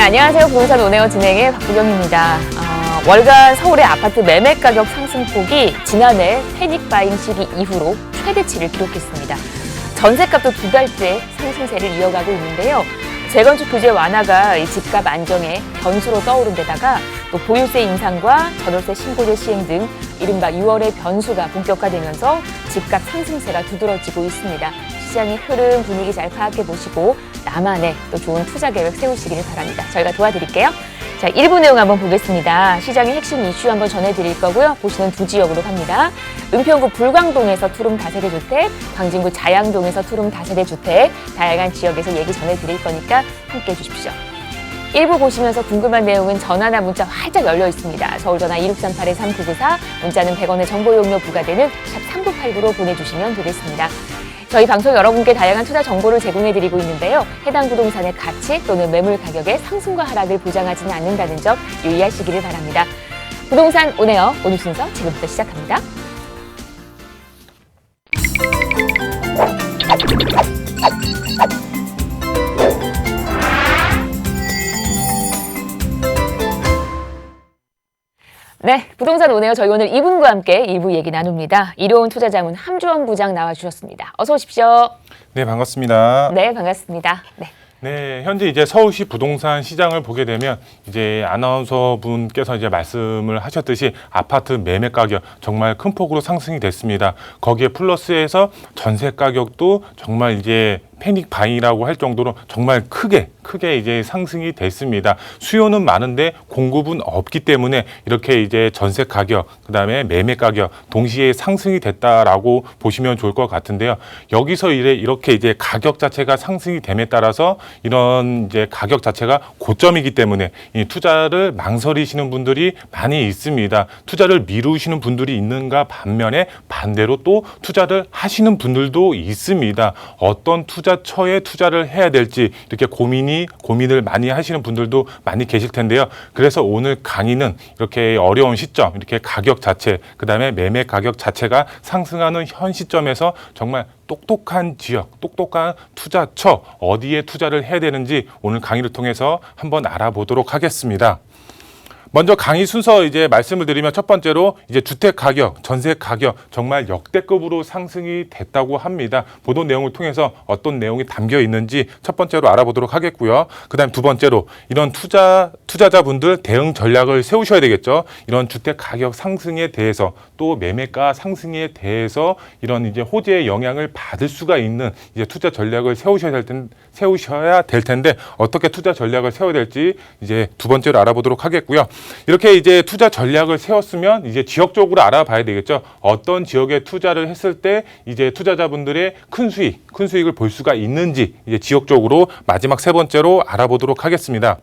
안녕하세요. 부동산 온에어 진행의 박구경입니다. 월간 서울의 아파트 매매 가격 상승폭이 지난해 패닉 바잉 시기 이후로 최대치를 기록했습니다. 전셋값도 두 달째 상승세를 이어가고 있는데요. 재건축 규제 완화가 이 집값 안정에 변수로 떠오른 데다가 또 보유세 인상과 전월세 신고제 시행 등 이른바 6월의 변수가 본격화되면서 집값 상승세가 두드러지고 있습니다. 시장의 흐름, 분위기 잘 파악해 보시고 나만의 또 좋은 투자 계획 세우시기를 바랍니다. 저희가 도와드릴게요. 자, 1부 내용 한번 보겠습니다. 시장의 핵심 이슈 한번 전해드릴 거고요. 보시는 두 지역으로 갑니다. 은평구 불광동에서 투룸 다세대 주택, 광진구 자양동에서 투룸 다세대 주택, 다양한 지역에서 얘기 전해드릴 거니까 함께해 주십시오. 1부 보시면서 궁금한 내용은 전화나 문자 활짝 열려 있습니다. 서울전화 2638-3994, 문자는 100원의 정보 용료 부과되는 샵 3989로 보내주시면 되겠습니다. 저희 방송 여러분께 다양한 투자 정보를 제공해드리고 있는데요. 해당 부동산의 가치 또는 매물 가격의 상승과 하락을 보장하지는 않는다는 점 유의하시기를 바랍니다. 부동산 온에어 오늘 순서 지금부터 시작합니다. 네, 부동산 온에어 저희 오늘 이분과 함께 1부 얘기 나눕니다. 이로운 투자자문 함주원 부장 나와주셨습니다. 어서 오십시오. 네, 반갑습니다. 네, 반갑습니다. 네, 현재 이제 서울시 부동산 시장을 보게 되면 이제 아나운서 분께서 이제 말씀을 하셨듯이 아파트 매매 가격 정말 큰 폭으로 상승이 됐습니다. 거기에 플러스해서 전세 가격도 정말 이제 패닉 바잉이라고 할 정도로 정말 크게 이제 상승이 됐습니다. 수요는 많은데 공급은 없기 때문에 이렇게 이제 전세 가격, 그다음에 매매 가격 동시에 상승이 됐다라고 보시면 좋을 것 같은데요. 여기서 이렇게 이제 가격 자체가 상승이 됨에 따라서 이런 이제 가격 자체가 고점이기 때문에 이 투자를 망설이시는 분들이 많이 있습니다. 투자를 미루시는 분들이 있는가 반면에 반대로 또 투자를 하시는 분들도 있습니다. 어떤 투자처에 투자를 해야 될지 이렇게 고민을 많이 하시는 분들도 많이 계실 텐데요. 그래서 오늘 강의는 이렇게 어려운 시점, 이렇게 가격 자체, 그다음에 매매 가격 자체가 상승하는 현 시점에서 정말 똑똑한 지역, 똑똑한 투자처, 어디에 투자를 해야 되는지 오늘 강의를 통해서 한번 알아보도록 하겠습니다. 먼저 강의 순서 이제 말씀을 드리면 첫 번째로 이제 주택 가격, 전세 가격 정말 역대급으로 상승이 됐다고 합니다. 보도 내용을 통해서 어떤 내용이 담겨 있는지 첫 번째로 알아보도록 하겠고요. 그다음 두 번째로 이런 투자자분들 대응 전략을 세우셔야 되겠죠. 이런 주택 가격 상승에 대해서 또 매매가 상승에 대해서 이런 이제 호재의 영향을 받을 수가 있는 이제 투자 전략을 세우셔야 될 텐데 어떻게 투자 전략을 세워야 될지 이제 두 번째로 알아보도록 하겠고요. 이렇게 이제 투자 전략을 세웠으면 이제 지역적으로 알아봐야 되겠죠. 어떤 지역에 투자를 했을 때 이제 투자자분들의 큰 수익을 볼 수가 있는지 이제 지역적으로 마지막 세 번째로 알아보도록 하겠습니다.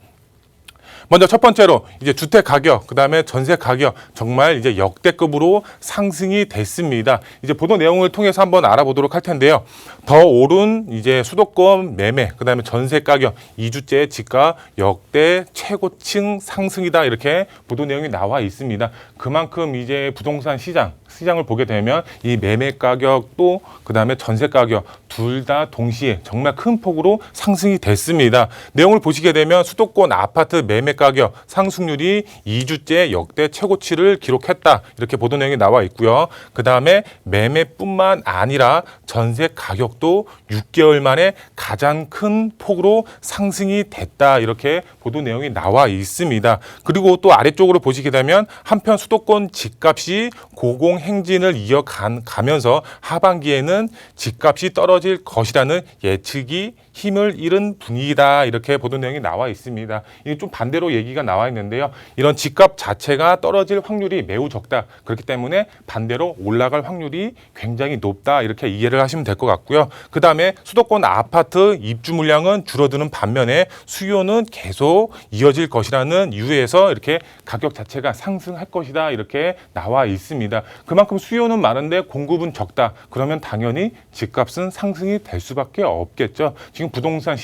먼저 첫 번째로 이제 주택 가격, 그다음에 전세 가격 정말 이제 역대급으로 상승이 됐습니다. 이제 보도 내용을 통해서 한번 알아보도록 할 텐데요. 더 오른 이제 수도권 매매, 그다음에 전세 가격, 2주째 집값 역대 최고층 상승이다 이렇게 보도 내용이 나와 있습니다. 그만큼 이제 부동산 시장을 보게 되면 이 매매 가격도 그다음에 전세 가격 둘 다 동시에 정말 큰 폭으로 상승이 됐습니다. 내용을 보시게 되면 수도권 아파트 매매 가격 상승률이 2주째 역대 최고치를 기록했다. 이렇게 보도 내용이 나와 있고요. 그다음에 매매뿐만 아니라 전세 가격도 6개월 만에 가장 큰 폭으로 상승이 됐다. 이렇게 보도 내용이 나와 있습니다. 그리고 또 아래쪽으로 보시게 되면 한편 수도권 집값이 고공행진을 이어가면서 하반기에는 집값이 떨어질 것이라는 예측이 힘을 잃은 분위기다. 이렇게 보도 내용이 나와 있습니다. 이게 좀 반대로 얘기가 나와 있는데요. 이런 집값 자체가 떨어질 확률이 매우 적다. 그렇기 때문에 반대로 올라갈 확률이 굉장히 높다. 이렇게 이해를 하시면 될 것 같고요. 그 다음에 수도권 아파트 입주 물량은 줄어드는 반면에 수요는 계속 이어질 것이라는 이유에서 이렇게 가격 자체가 상승할 것이다. 이렇게 나와 있습니다. 그만큼 수요는 많은데 공급은 적다. 그러면 당연히 집값은 상승이 될 수밖에 없겠죠. 지금 부동산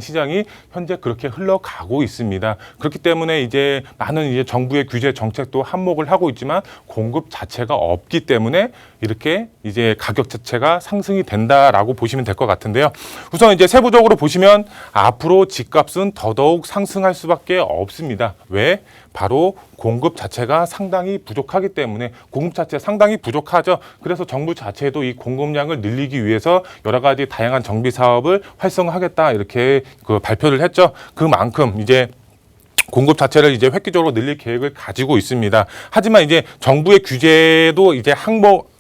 시장이 현재 그렇게 흘러가고 있습니다. 있습니다. 그렇기 때문에 이제 많은 이제 정부의 규제 정책도 한몫을 하고 있지만 공급 자체가 없기 때문에 이렇게 이제 가격 자체가 상승이 된다라고 보시면 될 것 같은데요. 우선 이제 세부적으로 보시면 앞으로 집값은 더더욱 상승할 수밖에 없습니다. 왜? 바로 공급 자체가 상당히 부족하기 때문에 공급 자체 상당히 부족하죠. 그래서 정부 자체도 이 공급량을 늘리기 위해서 여러 가지 다양한 정비 사업을 활성화하겠다 이렇게 발표를 했죠. 그만큼 이제 공급 자체를 이제 획기적으로 늘릴 계획을 가지고 있습니다. 하지만 이제 정부의 규제도 이제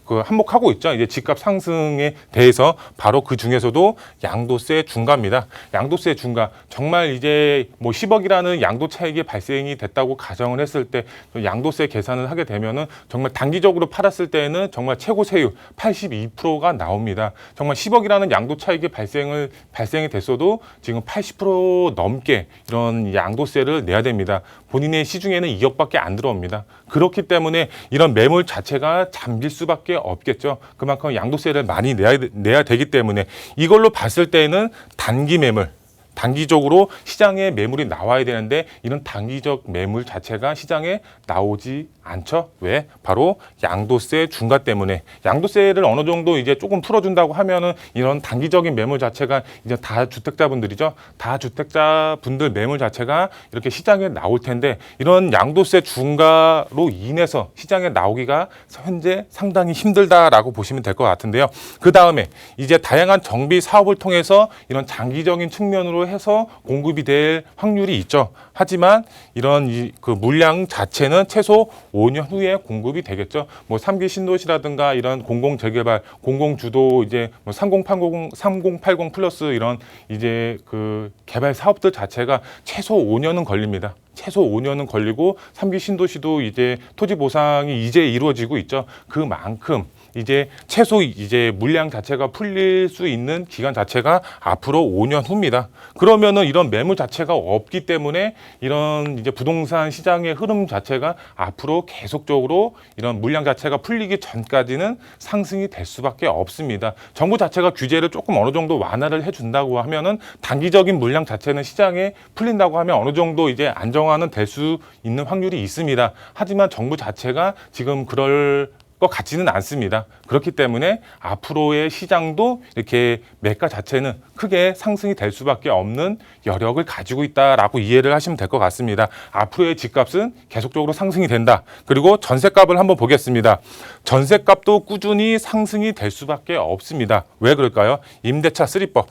한몫하고 있죠. 이제 집값 상승에 대해서 바로 그 중에서도 양도세 중과입니다. 양도세 중과 정말 이제 뭐 10억이라는 양도 차익이 발생이 됐다고 가정을 했을 때 양도세 계산을 하게 되면은 정말 단기적으로 팔았을 때는 정말 최고 세율 82%가 나옵니다. 정말 10억이라는 양도 차익이 발생이 됐어도 지금 80% 넘게 이런 양도세를 내야 됩니다. 본인의 시중에는 2억밖에 안 들어옵니다. 그렇기 때문에 이런 매물 자체가 잠길 수밖에 없겠죠. 그만큼 양도세를 많이 내야 되기 때문에 이걸로 봤을 때는 단기 매물, 단기적으로 시장에 매물이 나와야 되는데 이런 단기적 매물 자체가 시장에 나오지 않죠. 왜? 바로 양도세 중과 때문에. 양도세를 어느 정도 이제 조금 풀어준다고 하면은 이런 단기적인 매물 자체가 이제 다주택자분들이죠. 다주택자분들 매물 자체가 이렇게 시장에 나올 텐데 이런 양도세 중과로 인해서 시장에 나오기가 현재 상당히 힘들다라고 보시면 될 것 같은데요. 그 다음에 이제 다양한 정비 사업을 통해서 이런 장기적인 측면으로 해서 공급이 될 확률이 있죠. 하지만 이런 그 물량 자체는 최소 5년 후에 공급이 되겠죠. 뭐 3기 신도시라든가 이런 공공 재개발, 공공 주도 이제 뭐 3080 플러스 이런 이제 그 개발 사업들 자체가 최소 5년은 걸립니다. 최소 5년은 걸리고 3기 신도시도 이제 토지 보상이 이제 이루어지고 있죠. 그만큼 이제 최소 이제 물량 자체가 풀릴 수 있는 기간 자체가 앞으로 5년 후입니다. 그러면은 이런 매물 자체가 없기 때문에 이런 이제 부동산 시장의 흐름 자체가 앞으로 계속적으로 이런 물량 자체가 풀리기 전까지는 상승이 될 수밖에 없습니다. 정부 자체가 규제를 조금 어느 정도 완화를 해준다고 하면은 단기적인 물량 자체는 시장에 풀린다고 하면 어느 정도 이제 안정화는 될 수 있는 확률이 있습니다. 하지만 정부 자체가 지금 그럴 것 같지는 않습니다. 그렇기 때문에 앞으로의 시장도 이렇게 매가 자체는 크게 상승이 될 수밖에 없는 여력을 가지고 있다라고 이해를 하시면 될 것 같습니다. 앞으로의 집값은 계속적으로 상승이 된다. 그리고 전셋값을 한번 보겠습니다. 전셋값도 꾸준히 상승이 될 수밖에 없습니다. 왜 그럴까요? 임대차 3법.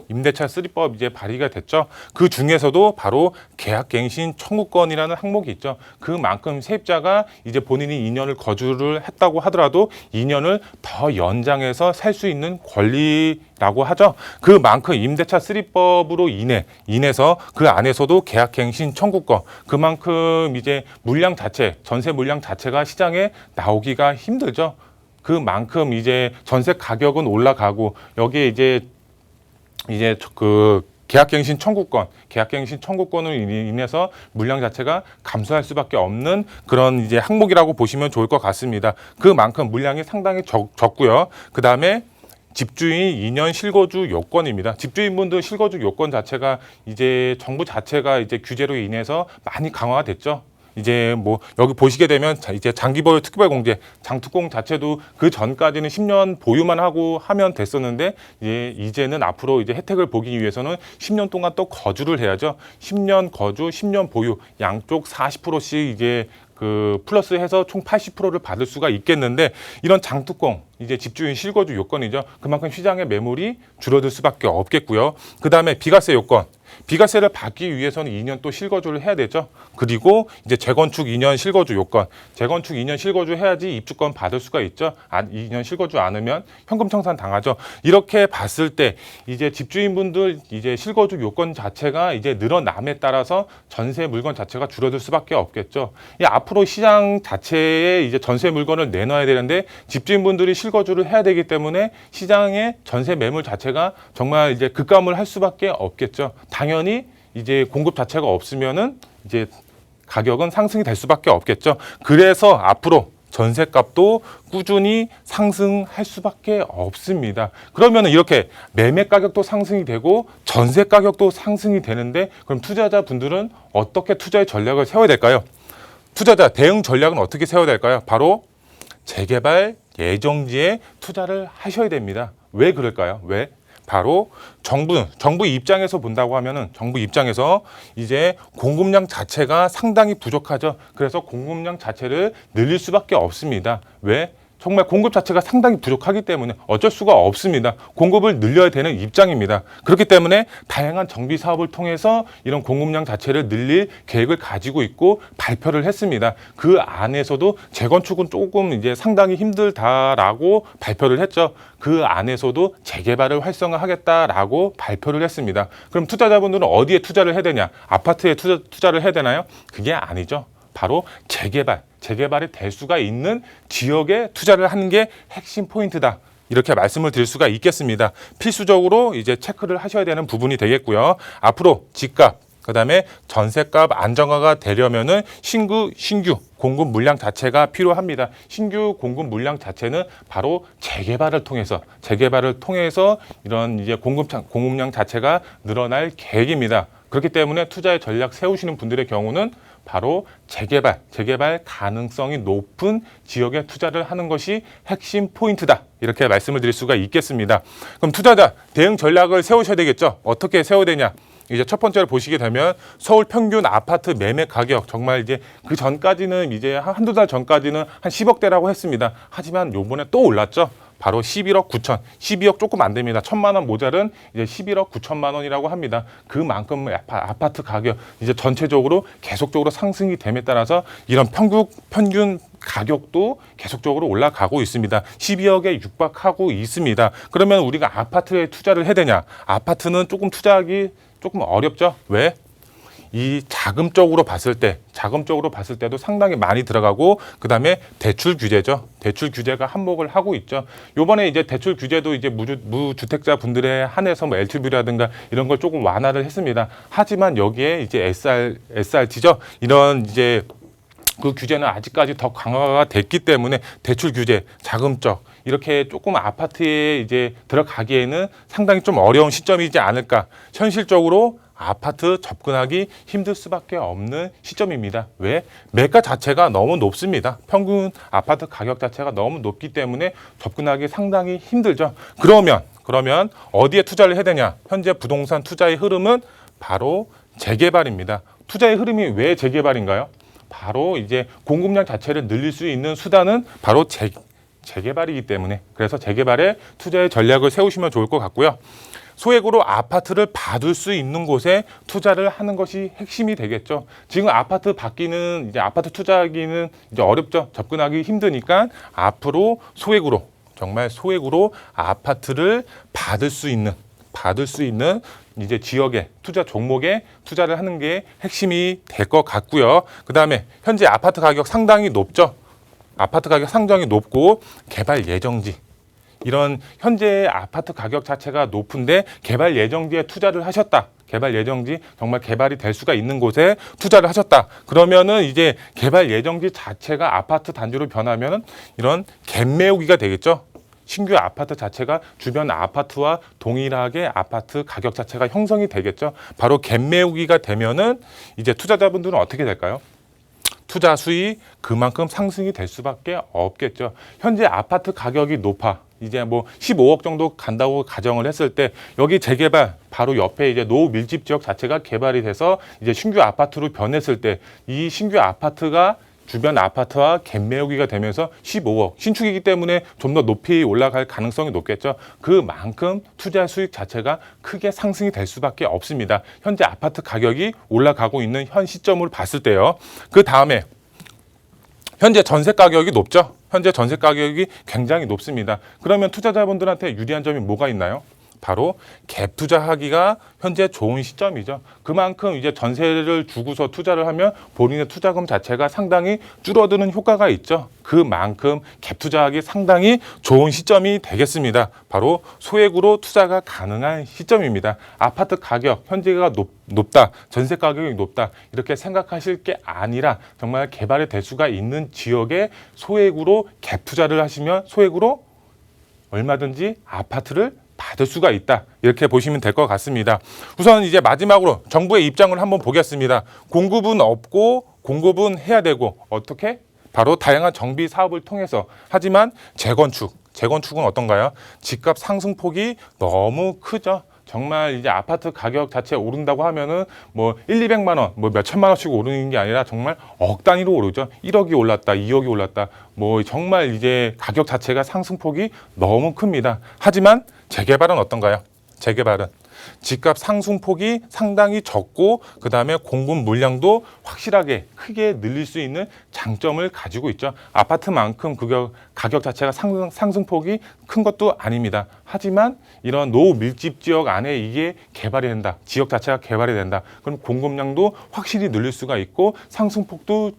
임대차 3법 이제 발의가 됐죠. 그 중에서도 바로 계약갱신 청구권이라는 항목이 있죠. 그만큼 세입자가 이제 본인이 2년을 거주를 했다고 하더라도 2년을 더 연장해서 살 수 있는 권리라고 하죠. 그만큼 임대차 3법으로 인해서 그 안에서도 계약갱신 청구권, 그만큼 이제 물량 자체, 전세 물량 자체가 시장에 나오기가 힘들죠. 그만큼 이제 전세 가격은 올라가고 여기에 이제 그 계약갱신 청구권으로 인해서 물량 자체가 감소할 수밖에 없는 그런 이제 항목이라고 보시면 좋을 것 같습니다. 그만큼 물량이 상당히 적고요. 그 다음에 집주인 2년 실거주 요건입니다. 집주인분들 실거주 요건 자체가 이제 정부 자체가 이제 규제로 인해서 많이 강화가 됐죠. 이제 뭐 여기 보시게 되면 이제 장기보유 특별 공제, 장특공 자체도 그 전까지는 10년 보유만 하고 하면 됐었는데 이제는 앞으로 이제 혜택을 보기 위해서는 10년 동안 또 거주를 해야죠. 10년 거주, 10년 보유, 양쪽 40%씩 이제 그 플러스해서 총 80%를 받을 수가 있겠는데 이런 장특공 이제 집주인 실거주 요건이죠. 그만큼 시장의 매물이 줄어들 수밖에 없겠고요. 그 다음에 비과세 요건. 비과세를 받기 위해서는 2년 또 실거주를 해야 되죠. 그리고 이제 재건축 2년 실거주 요건. 재건축 2년 실거주 해야지 입주권 받을 수가 있죠. 2년 실거주 않으면 현금 청산 당하죠. 이렇게 봤을 때 이제 집주인분들 이제 실거주 요건 자체가 이제 늘어남에 따라서 전세 물건 자체가 줄어들 수밖에 없겠죠. 앞으로 시장 자체에 이제 전세 물건을 내놔야 되는데 집주인분들이 실거주를 해야 되기 때문에 시장의 전세 매물 자체가 정말 이제 급감을 할 수밖에 없겠죠. 당연히 이제 공급 자체가 없으면은 이제 가격은 상승이 될 수밖에 없겠죠. 그래서 앞으로 전셋값도 꾸준히 상승할 수밖에 없습니다. 그러면 이렇게 매매 가격도 상승이 되고 전세 가격도 상승이 되는데 그럼 투자자분들은 어떻게 투자의 전략을 세워야 될까요? 투자자 대응 전략은 어떻게 세워야 될까요? 바로 재개발 예정지에 투자를 하셔야 됩니다. 왜 그럴까요? 왜? 바로 정부 입장에서 본다고 하면은 정부 입장에서 이제 공급량 자체가 상당히 부족하죠. 그래서 공급량 자체를 늘릴 수밖에 없습니다. 왜? 정말 공급 자체가 상당히 부족하기 때문에 어쩔 수가 없습니다. 공급을 늘려야 되는 입장입니다. 그렇기 때문에 다양한 정비 사업을 통해서 이런 공급량 자체를 늘릴 계획을 가지고 있고 발표를 했습니다. 그 안에서도 재건축은 조금 이제 상당히 힘들다라고 발표를 했죠. 그 안에서도 재개발을 활성화하겠다라고 발표를 했습니다. 그럼 투자자분들은 어디에 투자를 해야 되냐? 아파트에 투자를 해야 되나요? 그게 아니죠. 바로 재개발이 될 수가 있는 지역에 투자를 하는 게 핵심 포인트다. 이렇게 말씀을 드릴 수가 있겠습니다. 필수적으로 이제 체크를 하셔야 되는 부분이 되겠고요. 앞으로 집값, 그다음에 전셋값 안정화가 되려면은 신규 공급 물량 자체가 필요합니다. 신규 공급 물량 자체는 바로 재개발을 통해서 이런 이제 공급량 자체가 늘어날 계획입니다. 그렇기 때문에 투자의 전략 세우시는 분들의 경우는 바로 재개발 가능성이 높은 지역에 투자를 하는 것이 핵심 포인트다. 이렇게 말씀을 드릴 수가 있겠습니다. 그럼 투자자 대응 전략을 세우셔야 되겠죠. 어떻게 세워야 되냐? 이제 첫 번째로 보시게 되면 서울 평균 아파트 매매 가격 정말 이제 그 전까지는 이제 한두 달 전까지는 한 10억대라고 했습니다. 하지만 요번에 또 올랐죠. 바로 11억 9천, 12억 조금 안 됩니다. 1,000만 원 모자른 이제 11억 9천만 원이라고 합니다. 그만큼 아파트 가격 이제 전체적으로 계속적으로 상승이 됨에 따라서 이런 평균 가격도 계속적으로 올라가고 있습니다. 12억에 육박하고 있습니다. 그러면 우리가 아파트에 투자를 해야 되냐? 아파트는 조금 투자하기 조금 어렵죠. 왜? 이 자금적으로 봤을 때도 상당히 많이 들어가고 그다음에 대출 규제죠. 대출 규제가 한몫을 하고 있죠. 요번에 이제 대출 규제도 이제 무주택자 분들에 한해서 뭐 LTV라든가 이런 걸 조금 완화를 했습니다. 하지만 여기에 이제 SRT죠. 이런 이제 그 규제는 아직까지 더 강화가 됐기 때문에 대출 규제, 자금적 이렇게 조금 아파트에 이제 들어가기에는 상당히 좀 어려운 시점이지 않을까. 현실적으로 아파트 접근하기 힘들 수밖에 없는 시점입니다. 왜? 매가 자체가 너무 높습니다. 평균 아파트 가격 자체가 너무 높기 때문에 접근하기 상당히 힘들죠. 그러면 어디에 투자를 해야 되냐? 현재 부동산 투자의 흐름은 바로 재개발입니다. 투자의 흐름이 왜 재개발인가요? 바로 이제 공급량 자체를 늘릴 수 있는 수단은 바로 재개발이기 때문에 그래서 재개발에 투자의 전략을 세우시면 좋을 것 같고요. 소액으로 아파트를 받을 수 있는 곳에 투자를 하는 것이 핵심이 되겠죠. 지금 아파트 받기는 이제 아파트 투자하기는 이제 어렵죠. 접근하기 힘드니까 앞으로 정말 소액으로 아파트를 받을 수 있는 이제 지역의 투자 종목에 투자를 하는 게 핵심이 될 것 같고요. 그다음에 현재 아파트 가격 상당히 높죠. 아파트 가격 상당히 높고 개발 예정지 이런 현재 아파트 가격 자체가 높은데 개발 예정지에 투자를 하셨다. 개발 예정지 정말 개발이 될 수가 있는 곳에 투자를 하셨다. 그러면은 이제 개발 예정지 자체가 아파트 단지로 변하면은 이런 갭 메우기가 되겠죠. 신규 아파트 자체가 주변 아파트와 동일하게 아파트 가격 자체가 형성이 되겠죠. 바로 갭 메우기가 되면은 이제 투자자분들은 어떻게 될까요? 투자 수익 그만큼 상승이 될 수밖에 없겠죠. 현재 아파트 가격이 높아. 이제 뭐 15억 정도 간다고 가정을 했을 때 여기 재개발 바로 옆에 이제 노후 밀집 지역 자체가 개발이 돼서 이제 신규 아파트로 변했을 때 이 신규 아파트가 주변 아파트와 갭 메우기가 되면서 15억 신축이기 때문에 좀 더 높이 올라갈 가능성이 높겠죠. 그만큼 투자 수익 자체가 크게 상승이 될 수밖에 없습니다. 현재 아파트 가격이 올라가고 있는 현 시점을 봤을 때요. 그 다음에 현재 전세 가격이 높죠. 현재 전세 가격이 굉장히 높습니다. 그러면 투자자분들한테 유리한 점이 뭐가 있나요? 바로 갭 투자하기가 현재 좋은 시점이죠. 그만큼 이제 전세를 주고서 투자를 하면 본인의 투자금 자체가 상당히 줄어드는 효과가 있죠. 그만큼 갭 투자하기 상당히 좋은 시점이 되겠습니다. 바로 소액으로 투자가 가능한 시점입니다. 아파트 가격 현재가 높다, 전세 가격이 높다 이렇게 생각하실 게 아니라 정말 개발이 될 수가 있는 지역에 소액으로 갭 투자를 하시면 소액으로 얼마든지 아파트를 받을 수가 있다. 이렇게 보시면 될 것 같습니다. 우선 이제 마지막으로 정부의 입장을 한번 보겠습니다. 공급은 없고 공급은 해야 되고 어떻게? 바로 다양한 정비 사업을 통해서. 하지만 재건축은 어떤가요? 집값 상승폭이 너무 크죠. 정말 이제 아파트 가격 자체 오른다고 하면은 뭐 200만 원, 뭐 몇천만 원씩 오르는 게 아니라 정말 억 단위로 오르죠. 1억이 올랐다, 2억이 올랐다. 뭐 정말 이제 가격 자체가 상승폭이 너무 큽니다. 하지만 재개발은 어떤가요? 재개발은 집값 상승폭이 상당히 적고 그다음에 공급 물량도 확실하게 크게 늘릴 수 있는 장점을 가지고 있죠. 아파트만큼 가격 자체가 상승폭이 큰 것도 아닙니다. 하지만 이런 노밀집 지역 안에 이게 개발이 된다. 지역 자체가 개발이 된다. 그럼 공급량도 확실히 늘릴 수가 있고 상승폭도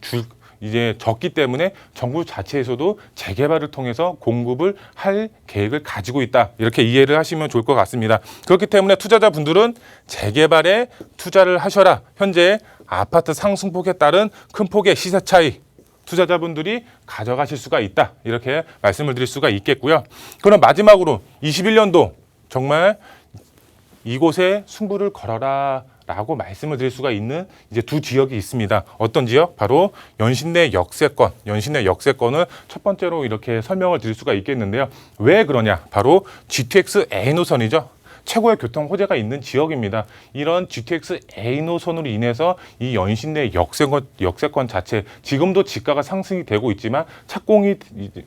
이제 적기 때문에 정부 자체에서도 재개발을 통해서 공급을 할 계획을 가지고 있다. 이렇게 이해를 하시면 좋을 것 같습니다. 그렇기 때문에 투자자분들은 재개발에 투자를 하셔라. 현재 아파트 상승폭에 따른 큰 폭의 시세 차이 투자자분들이 가져가실 수가 있다. 이렇게 말씀을 드릴 수가 있겠고요. 그럼 마지막으로 21년도 정말 이곳에 승부를 걸어라. 라고 말씀을 드릴 수가 있는 이제 두 지역이 있습니다. 어떤 지역? 바로 연신내 역세권. 연신내 역세권을 첫 번째로 이렇게 설명을 드릴 수가 있겠는데요. 왜 그러냐? 바로 GTX A 노선이죠. 최고의 교통 호재가 있는 지역입니다. 이런 GTX A 노선으로 인해서 이 연신내 역세권 자체 지금도 지가가 상승이 되고 있지만 착공이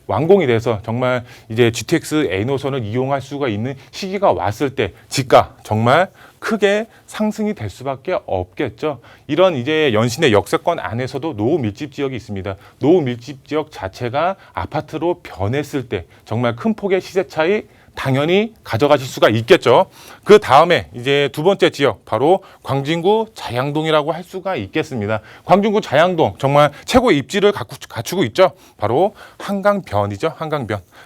완공이 돼서 정말 이제 GTX A 노선을 이용할 수가 있는 시기가 왔을 때 지가 정말 크게 상승이 될 수밖에 없겠죠. 이런 이제 연신내 역세권 안에서도 노후밀집 지역이 있습니다. 노후밀집 지역 자체가 아파트로 변했을 때 정말 큰 폭의 시세 차이 당연히 가져가실 수가 있겠죠. 그 다음에 이제 두 번째 지역 바로 광진구 자양동이라고 할 수가 있겠습니다. 광진구 자양동 정말 최고의 입지를 갖추고 있죠. 바로 한강변이죠.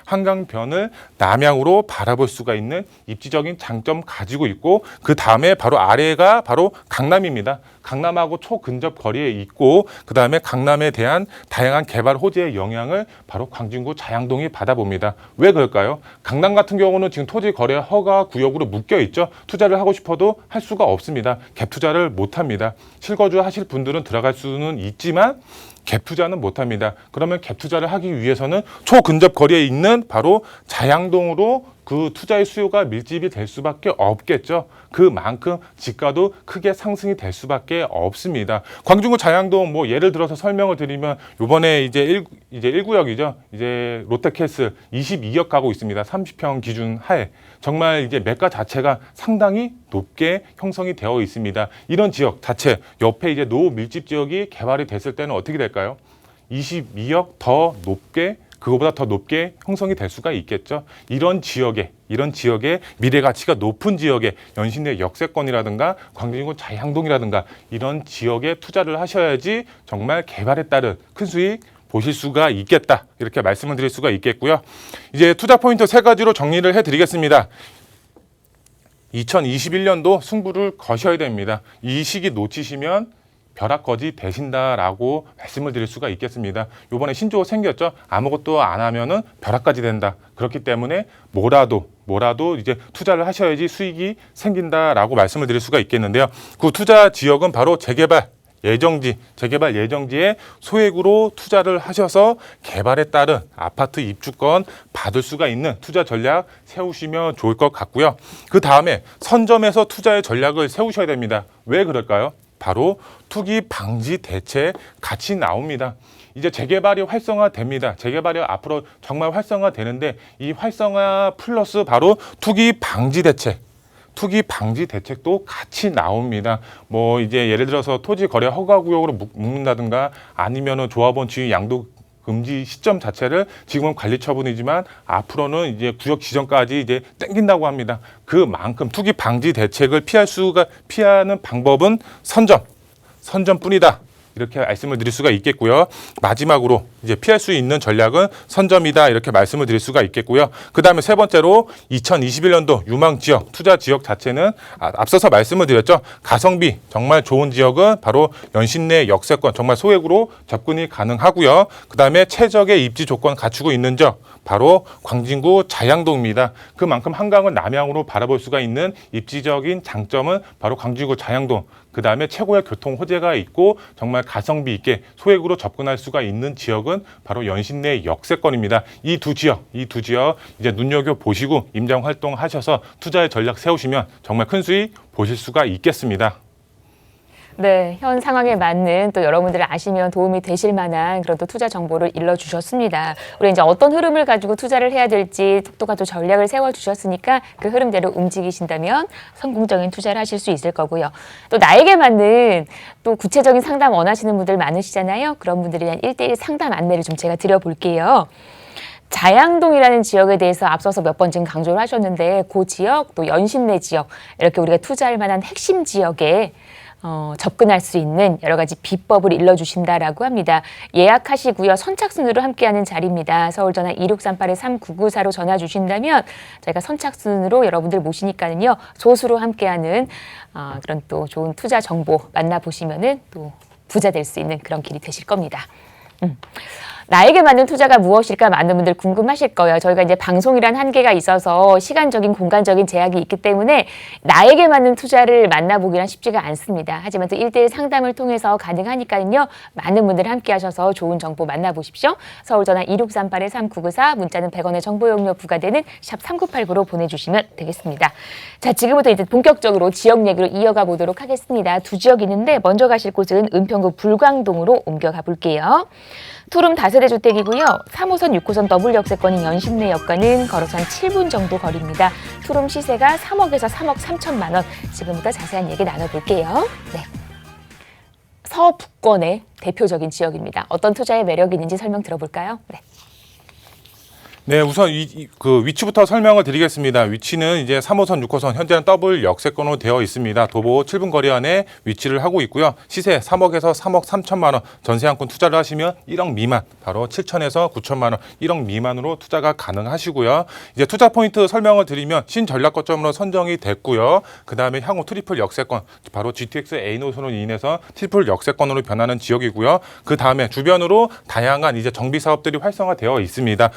한강변을 남향으로 바라볼 수가 있는 입지적인 장점 가지고 있고 그 다음에 바로 아래가 바로 강남입니다. 강남하고 초근접 거리에 있고 그 다음에 강남에 대한 다양한 개발 호재의 영향을 바로 광진구 자양동이 받아봅니다. 왜 그럴까요? 강남 같은 경우는 지금 토지 거래 허가 구역으로 묶여 있죠. 투자를 하고 싶어도 할 수가 없습니다. 갭 투자를 못 합니다. 실거주 하실 분들은 들어갈 수는 있지만 갭 투자는 못 합니다. 그러면 갭 투자를 하기 위해서는 초근접 거리에 있는 바로 자양동으로 그 투자의 수요가 밀집이 될 수밖에 없겠죠. 그만큼 지가도 크게 상승이 될 수밖에 없습니다. 광진구 자양동 뭐 예를 들어서 설명을 드리면 요번에 이제 1구역이죠. 이제 롯데캐슬 22억 가고 있습니다. 30평 기준 하에. 정말 이제 매가 자체가 상당히 높게 형성이 되어 있습니다. 이런 지역 자체 옆에 이제 노밀집 지역이 개발이 됐을 때는 어떻게 될까요? 22억 더 높게 그거보다 더 높게 형성이 될 수가 있겠죠. 이런 지역에 미래 가치가 높은 지역에 연신내 역세권이라든가 광진구 자양동이라든가 이런 지역에 투자를 하셔야지 정말 개발에 따른 큰 수익 보실 수가 있겠다. 이렇게 말씀을 드릴 수가 있겠고요. 이제 투자 포인트 세 가지로 정리를 해드리겠습니다. 2021년도 승부를 거셔야 됩니다. 이 시기 놓치시면 벼락거지 되신다라고 말씀을 드릴 수가 있겠습니다. 이번에 신조어 생겼죠. 아무것도 안 하면은 벼락까지 된다. 그렇기 때문에 뭐라도 이제 투자를 하셔야지 수익이 생긴다라고 말씀을 드릴 수가 있겠는데요. 그 투자 지역은 바로 재개발 예정지에 소액으로 투자를 하셔서 개발에 따른 아파트 입주권 받을 수가 있는 투자 전략 세우시면 좋을 것 같고요. 그 다음에 선점에서 투자의 전략을 세우셔야 됩니다. 왜 그럴까요? 바로 투기 방지 대책 같이 나옵니다. 이제 재개발이 활성화됩니다. 재개발이 앞으로 정말 활성화되는데 이 활성화 플러스 바로 투기 방지 대책도 같이 나옵니다. 뭐 이제 예를 들어서 토지 거래 허가 구역으로 묶는다든가 아니면은 조합원 지위 양도 금지 시점 자체를 지금은 관리 처분이지만 앞으로는 이제 구역 지정까지 이제 땡긴다고 합니다. 그만큼 투기 방지 대책을 피하는 방법은 선점뿐이다. 이렇게 말씀을 드릴 수가 있겠고요. 마지막으로 이제 피할 수 있는 전략은 선점이다. 이렇게 말씀을 드릴 수가 있겠고요. 그다음에 세 번째로 2021년도 유망 지역, 투자 지역 자체는 앞서서 말씀을 드렸죠. 가성비 정말 좋은 지역은 바로 연신내 역세권 정말 소액으로 접근이 가능하고요. 그다음에 최적의 입지 조건 갖추고 있는 지역 바로 광진구 자양동입니다. 그만큼 한강을 남향으로 바라볼 수가 있는 입지적인 장점은 바로 광진구 자양동. 그다음에 최고의 교통 호재가 있고 정말 가성비 있게 소액으로 접근할 수가 있는 지역은 바로 연신내 역세권입니다. 이 두 지역 이제 눈여겨보시고 임장 활동하셔서 투자의 전략 세우시면 정말 큰 수익 보실 수가 있겠습니다. 네, 현 상황에 맞는 또 여러분들을 아시면 도움이 되실 만한 그런 또 투자 정보를 일러주셨습니다. 우리 이제 어떤 흐름을 가지고 투자를 해야 될지 똑똑한 또 전략을 세워주셨으니까 그 흐름대로 움직이신다면 성공적인 투자를 하실 수 있을 거고요. 또 나에게 맞는 또 구체적인 상담 원하시는 분들 많으시잖아요. 그런 분들에 대한 1:1 상담 안내를 좀 제가 드려볼게요. 자양동이라는 지역에 대해서 앞서서 몇 번 지금 강조를 하셨는데 그 지역 또 연신내 지역 이렇게 우리가 투자할 만한 핵심 지역에 접근할 수 있는 여러 가지 비법을 일러주신다라고 합니다. 예약하시고요. 선착순으로 함께하는 자리입니다. 서울 전화 2638-3994로 전화 주신다면 저희가 선착순으로 여러분들 모시니까는요. 소수로 함께하는 그런 또 좋은 투자 정보 만나보시면은 또 부자 될 수 있는 그런 길이 되실 겁니다. 나에게 맞는 투자가 무엇일까 많은 분들 궁금하실 거예요. 저희가 이제 방송이란 한계가 있어서 시간적인 공간적인 제약이 있기 때문에 나에게 맞는 투자를 만나보기란 쉽지가 않습니다. 하지만 또 1:1 상담을 통해서 가능하니까요. 많은 분들 함께 하셔서 좋은 정보 만나보십시오. 서울 전화 2638-3994 문자는 100원의 정보 용료 부과되는 샵 3989로 보내주시면 되겠습니다. 자, 지금부터 이제 본격적으로 지역 얘기로 이어가 보도록 하겠습니다. 두 지역 있는데 먼저 가실 곳은 은평구 불광동으로 옮겨가 볼게요. 투룸 다세대 주택이고요. 3호선, 6호선 더블 역세권인 연신내 역과는 걸어서 한 7분 정도 거리입니다. 투룸 시세가 3억에서 3억 3천만 원. 지금부터 자세한 얘기 나눠볼게요. 네. 서북권의 대표적인 지역입니다. 어떤 투자의 매력이 있는지 설명 들어볼까요? 네. 네, 우선 그 위치부터 설명을 드리겠습니다. 위치는 이제 3호선, 6호선 현재는 더블 역세권으로 되어 있습니다. 도보 7분 거리 안에 위치를 하고 있고요. 시세 3억에서 3억 3천만 원, 전세 한 건 투자를 하시면 1억 미만, 바로 7천에서 9천만 원, 1억 미만으로 투자가 가능하시고요. 이제 투자 포인트 설명을 드리면 신전략 거점으로 선정이 됐고요. 그다음에 향후 트리플 역세권, 바로 GTX A 노선으로 인해서 트리플 역세권으로 변하는 지역이고요. 그다음에 주변으로 다양한 이제 정비 사업들이 활성화되어 있습니다.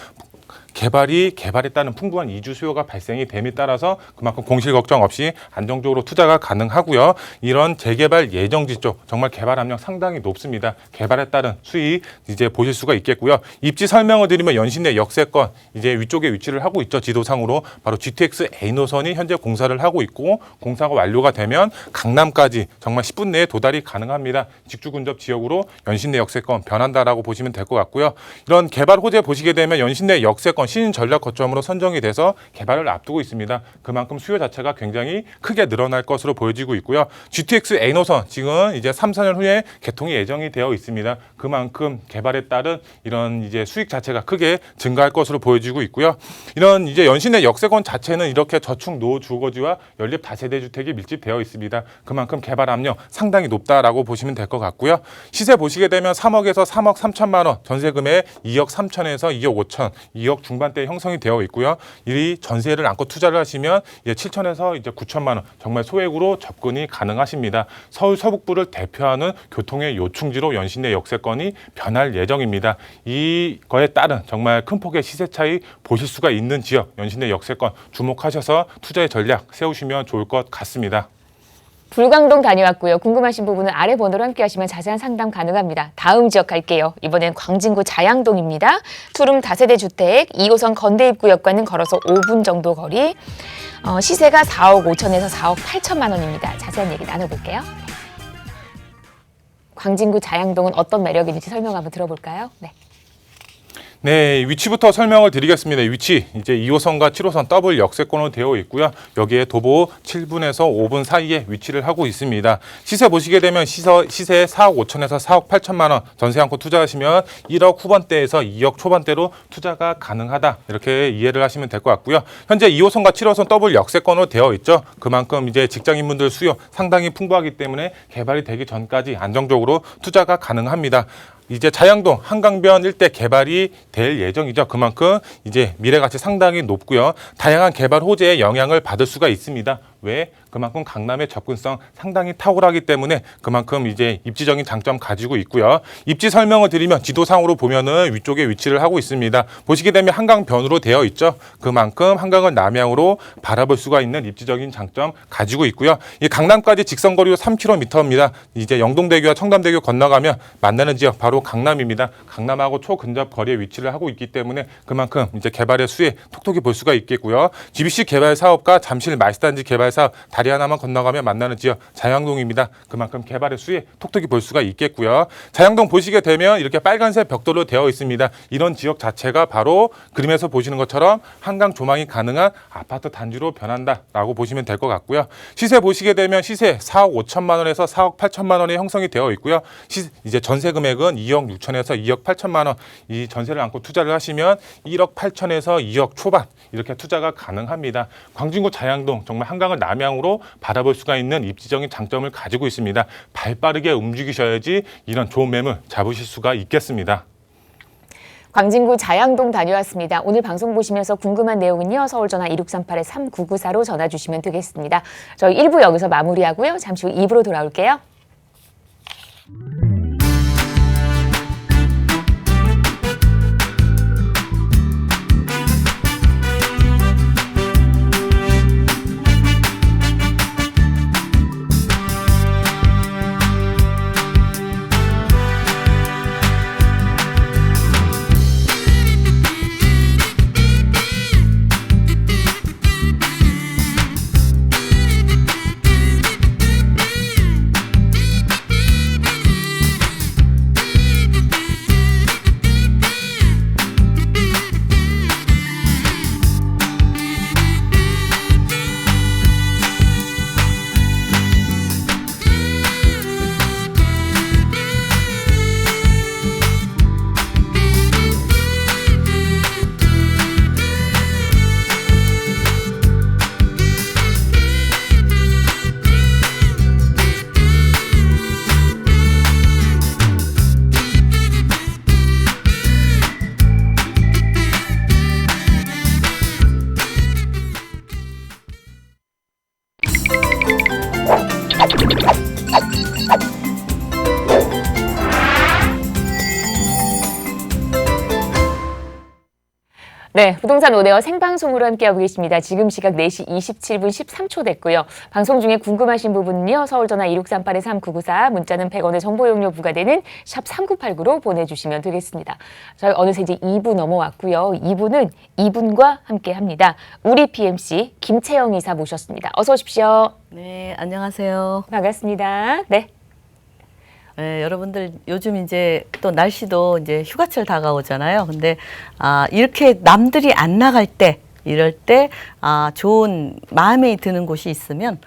개발에 따른 풍부한 이주 수요가 발생이 됨에 따라서 그만큼 공실 걱정 없이 안정적으로 투자가 가능하고요. 이런 재개발 예정지 쪽 정말 개발 압력 상당히 높습니다. 개발에 따른 수익 이제 보실 수가 있겠고요. 입지 설명을 드리면 연신내 역세권 이제 위쪽에 위치를 하고 있죠. 지도상으로 바로 GTX A 노선이 현재 공사를 하고 있고 공사가 완료가 되면 강남까지 정말 10분 내에 도달이 가능합니다. 직주 근접 지역으로 연신내 역세권 변한다라고 보시면 될 것 같고요. 이런 개발 호재 보시게 되면 연신내 역세권 신전략 거점으로 선정이 돼서 개발을 앞두고 있습니다. 그만큼 수요 자체가 굉장히 크게 늘어날 것으로 보여지고 있고요. GTX A 노선 지금 이제 3, 4년 후에 개통이 예정이 되어 있습니다. 그만큼 개발에 따른 이런 이제 수익 자체가 크게 증가할 것으로 보여지고 있고요. 이런 이제 연신내 역세권 자체는 이렇게 저축 노후 주거지와 연립 다세대 주택이 밀집되어 있습니다. 그만큼 개발 압력 상당히 높다라고 보시면 될 것 같고요. 시세 보시게 되면 3억에서 3억 3천만 원, 전세금에 2억 3천에서 2억 5천, 2억 중반대 형성이 되어 있고요. 이 전세를 안고 투자를 하시면 이제 7천에서 이제 9천만 원 정말 소액으로 접근이 가능하십니다. 서울 서북부를 대표하는 교통의 요충지로 연신내 역세권이 변할 예정입니다. 이거에 따른 정말 큰 폭의 시세 차이 보실 수가 있는 지역 연신내 역세권 주목하셔서 투자의 전략 세우시면 좋을 것 같습니다. 불광동 다녀왔고요. 궁금하신 부분은 아래 번호로 함께 하시면 자세한 상담 가능합니다. 다음 지역 갈게요. 이번엔 광진구 자양동입니다. 투룸 다세대 주택 2호선 건대입구역과는 걸어서 5분 정도 거리. 시세가 4억 5천에서 4억 8천만 원입니다. 자세한 얘기 나눠볼게요. 광진구 자양동은 어떤 매력이 있는지 설명 한번 들어볼까요? 네. 네, 위치부터 설명을 드리겠습니다. 위치 이제 2호선과 7호선 더블 역세권으로 되어 있고요. 여기에 도보 7분에서 5분 사이에 위치를 하고 있습니다. 시세 보시게 되면 시세 4억 5천에서 4억 8천만 원 전세 않고 투자하시면 1억 후반대에서 2억 초반대로 투자가 가능하다. 이렇게 이해를 하시면 될 것 같고요. 현재 2호선과 7호선 더블 역세권으로 되어 있죠. 그만큼 이제 직장인분들 수요 상당히 풍부하기 때문에 개발이 되기 전까지 안정적으로 투자가 가능합니다. 이제 자양동 한강변 일대 개발이 될 예정이죠. 그만큼 이제 미래 가치 상당히 높고요. 다양한 개발 호재에 영향을 받을 수가 있습니다. 왜? 그만큼 강남의 접근성 상당히 탁월하기 때문에 그만큼 이제 입지적인 장점 가지고 있고요. 입지 설명을 드리면 지도상으로 보면은 위쪽에 위치를 하고 있습니다. 보시게 되면 한강변으로 되어 있죠. 그만큼 한강을 남향으로 바라볼 수가 있는 입지적인 장점 가지고 있고요. 이 강남까지 직선거리로 3km입니다. 이제 영동대교와 청담대교 건너가면 만나는 지역 바로 강남입니다. 강남하고 초근접 거리에 위치를 하고 있기 때문에 그만큼 이제 개발의 수에 톡톡히 볼 수가 있겠고요. GBC 개발 사업과 잠실 말스단지 개발 사업 다리 하나만 건너가면 만나는 지역 자양동입니다. 그만큼 개발의 수에 톡톡히 볼 수가 있겠고요. 자양동 보시게 되면 이렇게 빨간색 벽돌로 되어 있습니다. 이런 지역 자체가 바로 그림에서 보시는 것처럼 한강 조망이 가능한 아파트 단지로 변한다라고 보시면 될 것 같고요. 시세 보시게 되면 시세 4억 5천만 원에서 4억 8천만 원에 형성이 되어 있고요. 이제 전세 금액은 2억 6천에서 2억 8천만 원. 이 전세를 안고 투자를 하시면 1억 8천에서 2억 초반 이렇게 투자가 가능합니다. 광진구 자양동 정말 한강을 남향으로 바라볼 수가 있는 입지적인 장점을 가지고 있습니다. 발빠르게 움직이셔야지 이런 좋은 매물 잡으실 수가 있겠습니다. 광진구 자양동 다녀왔습니다. 오늘 방송 보시면서 궁금한 내용은요. 서울전화 2638-3994로 전화 주시면 되겠습니다. 저희 1부 여기서 마무리하고요. 잠시 후 2부로 돌아올게요. 네, 부동산 오네어 생방송으로 함께하고 계십니다. 지금 시각 4시 27분 13초 됐고요. 방송 중에 궁금하신 부분은요. 서울전화 2638-3994, 문자는 100원의 정보 용료 부과되는 샵 3989로 보내주시면 되겠습니다. 저희 어느새 이제 2부 넘어왔고요. 2부는 이분과 함께합니다. 우리 PMC 김채영 이사 모셨습니다. 어서 오십시오. 네, 안녕하세요. 반갑습니다. 네. 네, 여러분들 요즘 이제 또 날씨도 이제 휴가철 다가오잖아요. 근데 이렇게 남들이 안 나갈 때 이럴 때 좋은 마음에 드는 곳이 있으면